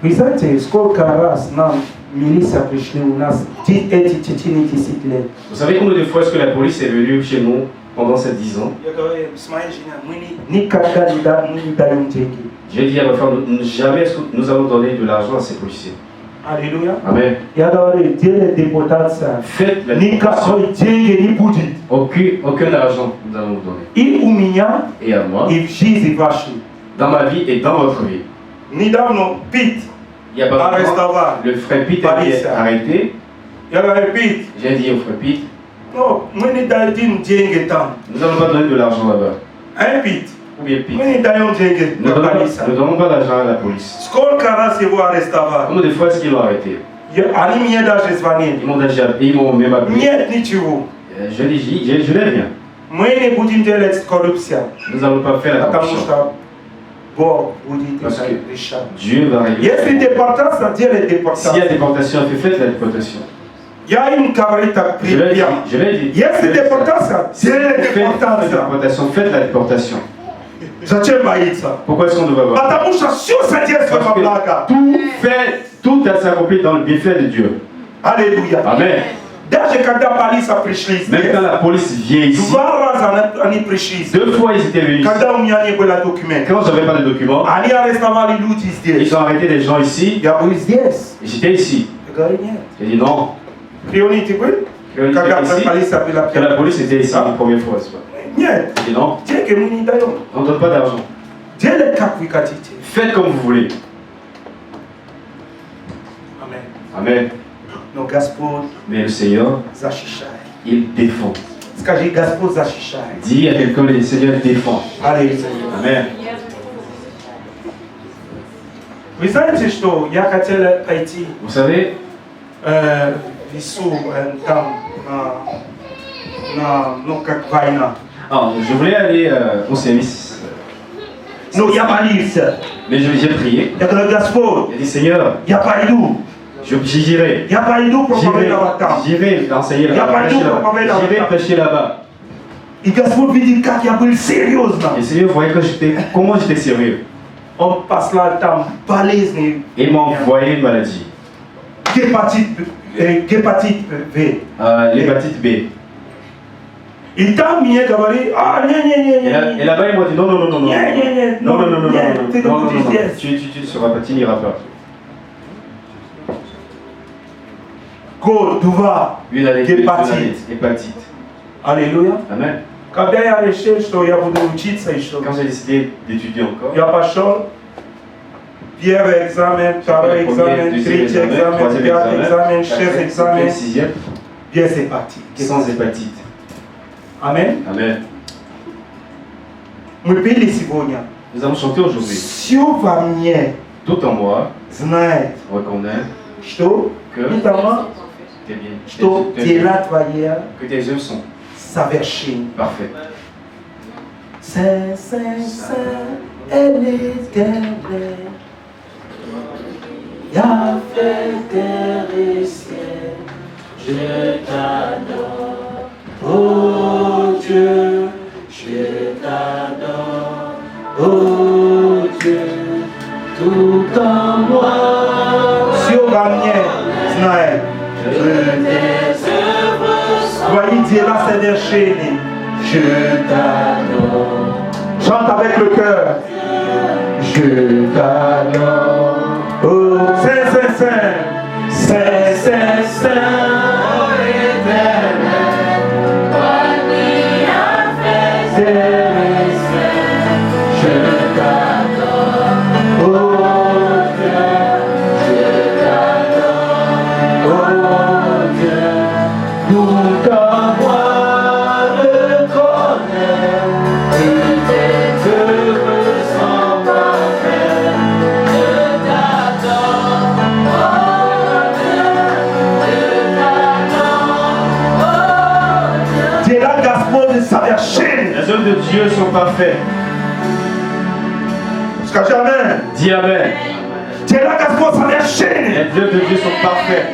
S1: Вы знаете, сколько раз нам милиция пришли у нас эти течение 10 лет.
S2: Vous savez combien de fois est-ce que la police est venue chez nous pendant ces 10 ans?
S1: Я говорю с моей женой: мы никогда не даем деньги.
S2: J'ai dit à ma femme, jamais est-ce que nous allons donner de l'argent à ces policiers.
S1: Аллилуйя.
S2: Amen.
S1: Я говорю: делай депортация.
S2: Faites la déportation.
S1: Никакой деньги не будет.
S2: Aucun argent nous allons vous donner.
S1: И у меня,
S2: Et à moi,
S1: и в жизни вашей.
S2: dans ma vie et dans votre vie.
S1: Недавно Пит
S2: Il y a pas longtemps,
S1: арестовал.
S2: le frère Pete a été arrêté.
S1: Я говорю: Пит,
S2: J'ai dit au frère Pete,
S1: ну, мы не дадим деньги там.
S2: nous n'allons pas donner de l'argent là-bas.
S1: Hein, Пит?
S2: Ou bien Pete,
S1: Мы не даем деньги
S2: ne
S1: на
S2: donnons
S1: полицию.
S2: pas d'argent à la police.
S1: Сколько раз его арестовали?
S2: Combien de fois est-ce qu'ils l'ont arrêté?
S1: Они мне даже звонили.
S2: Ils m'ont déjà appelé, ils m'ont même appelé.
S1: Нет ничего.
S2: Je n'ai rien.
S1: Мы не будем делать коррупцию,
S2: Nous n'allons pas faire la
S1: потому
S2: corruption.
S1: что Бог будет
S2: Parce
S1: это
S2: que
S1: решать.
S2: Dieu va régler.
S1: Если депортация, делай
S2: S'il y a
S1: депортацию.
S2: déportation, faites la déportation.
S1: Я им говорю так
S2: Je l'ai dit.
S1: прямо.
S2: Je l'ai dit.
S1: Если депортация, делай
S2: Faites la
S1: депортацию.
S2: déportation, faites la déportation.
S1: Zачем боится?
S2: Pourquoi est-ce qu'on devrait voir?
S1: Потому что все содействует во благо.
S2: Tout s'accomplit dans le bienfait de Dieu.
S1: Аллилуйя.
S2: Amen.
S1: Даже когда полиция пришли
S2: Même
S1: здесь,
S2: quand la police vient ici,
S1: 2 раза они пришли здесь,
S2: 2 fois ils étaient venus ici.
S1: когда у меня не было документов.
S2: Quand j'avais pas de documents,
S1: Они арестовали люди здесь.
S2: ils ont arrêté des gens ici.
S1: Я был здесь.
S2: Et j'étais ici.
S1: Я говорю, нет.
S2: J'ai dit non.
S1: Криони ты был?
S2: Криони
S1: Когда
S2: était ici.
S1: полиция была
S2: Quand la police était ici la première fois, c'est pas.
S1: Нет.
S2: J'ai dit non.
S1: Деньги мы не даем.
S2: On ne donne pas d'argent.
S1: Делайте как вы хотите.
S2: Faites comme vous voulez.
S1: Amen.
S2: Amen.
S1: Но Господь
S2: Mais le Seigneur,
S1: защищает.
S2: il défend.
S1: Скажи, Господь защищает.
S2: Dis à quelqu'un, le Seigneur défend.
S1: Аллилуйя.
S2: Amen.
S1: Вы знаете, что я хотел пойти
S2: Vous savez,
S1: в лесу, там, ну, как война.
S2: je voulais aller au service.
S1: Но я молился.
S2: Mais j'ai prié.
S1: Я говорю, Господь,
S2: J'ai dit, Seigneur,
S1: я пойду.
S2: j'irai.
S1: Я пойду проповедовать там.
S2: J'irai enseigner
S1: Я
S2: là-bas.
S1: пойду проповедовать
S2: J'irai
S1: там.
S2: prêcher là-bas.
S1: И Господь видит, как я был серьезно.
S2: Et le Seigneur voyait comment j'étais sérieux.
S1: Он послал там болезни.
S2: Et il m'a envoyé une maladie.
S1: Гепатит В.
S2: L'hépatite B.
S1: И там мне говорит,
S2: Et là-bas, il m'a dit non, non, non, non, non.
S1: Не-не-не,
S2: Non, non, non, non, non, non,
S1: ты
S2: non, non,
S1: будешь
S2: non,
S1: здесь.
S2: tu ne seras pas, tu n'iras pas.
S1: Год, 2.
S2: Une année,
S1: Hépatite.
S2: hépatite.
S1: Аллилуйя.
S2: Amen.
S1: Когда я решил, что я буду учиться еще,
S2: Quand j'ai décidé d'étudier encore,
S1: я пошел, первый экзамен, второй экзамен, третий экзамен, пятый экзамен, шестой экзамен,
S2: sixième,
S1: без гепатит.
S2: sans hépatite.
S1: Аминь.
S2: Amen.
S1: Мы пели сегодня.
S2: Nous allons chanter aujourd'hui.
S1: Все во мне
S2: Tout en moi
S1: знает,
S2: reconnaît
S1: что
S2: que
S1: недавно,
S2: tes biens,
S1: что дела твоя
S2: que tes œuvres sont
S1: совершены.
S2: parfaites.
S1: C'est, elle est telle. Yahvé terre et ciel, je t'adore. Oh Dieu, je t'adore. Oh Dieu, tout en moi. Все во мне знает. Твои дела совершены. Je t'adore. Chante avec le cœur. Je t'adore. Oh, Saint, Saint, Saint. Saint, Saint, Saint. Oh, éternel. Parmi à faire. Je t'adore. Oh Dieu. Je t'adore. Oh Dieu. Tout en moi.
S2: Les œuvres de Dieu sont parfaites. Dis Amen. Les œuvres de Dieu sont parfaites.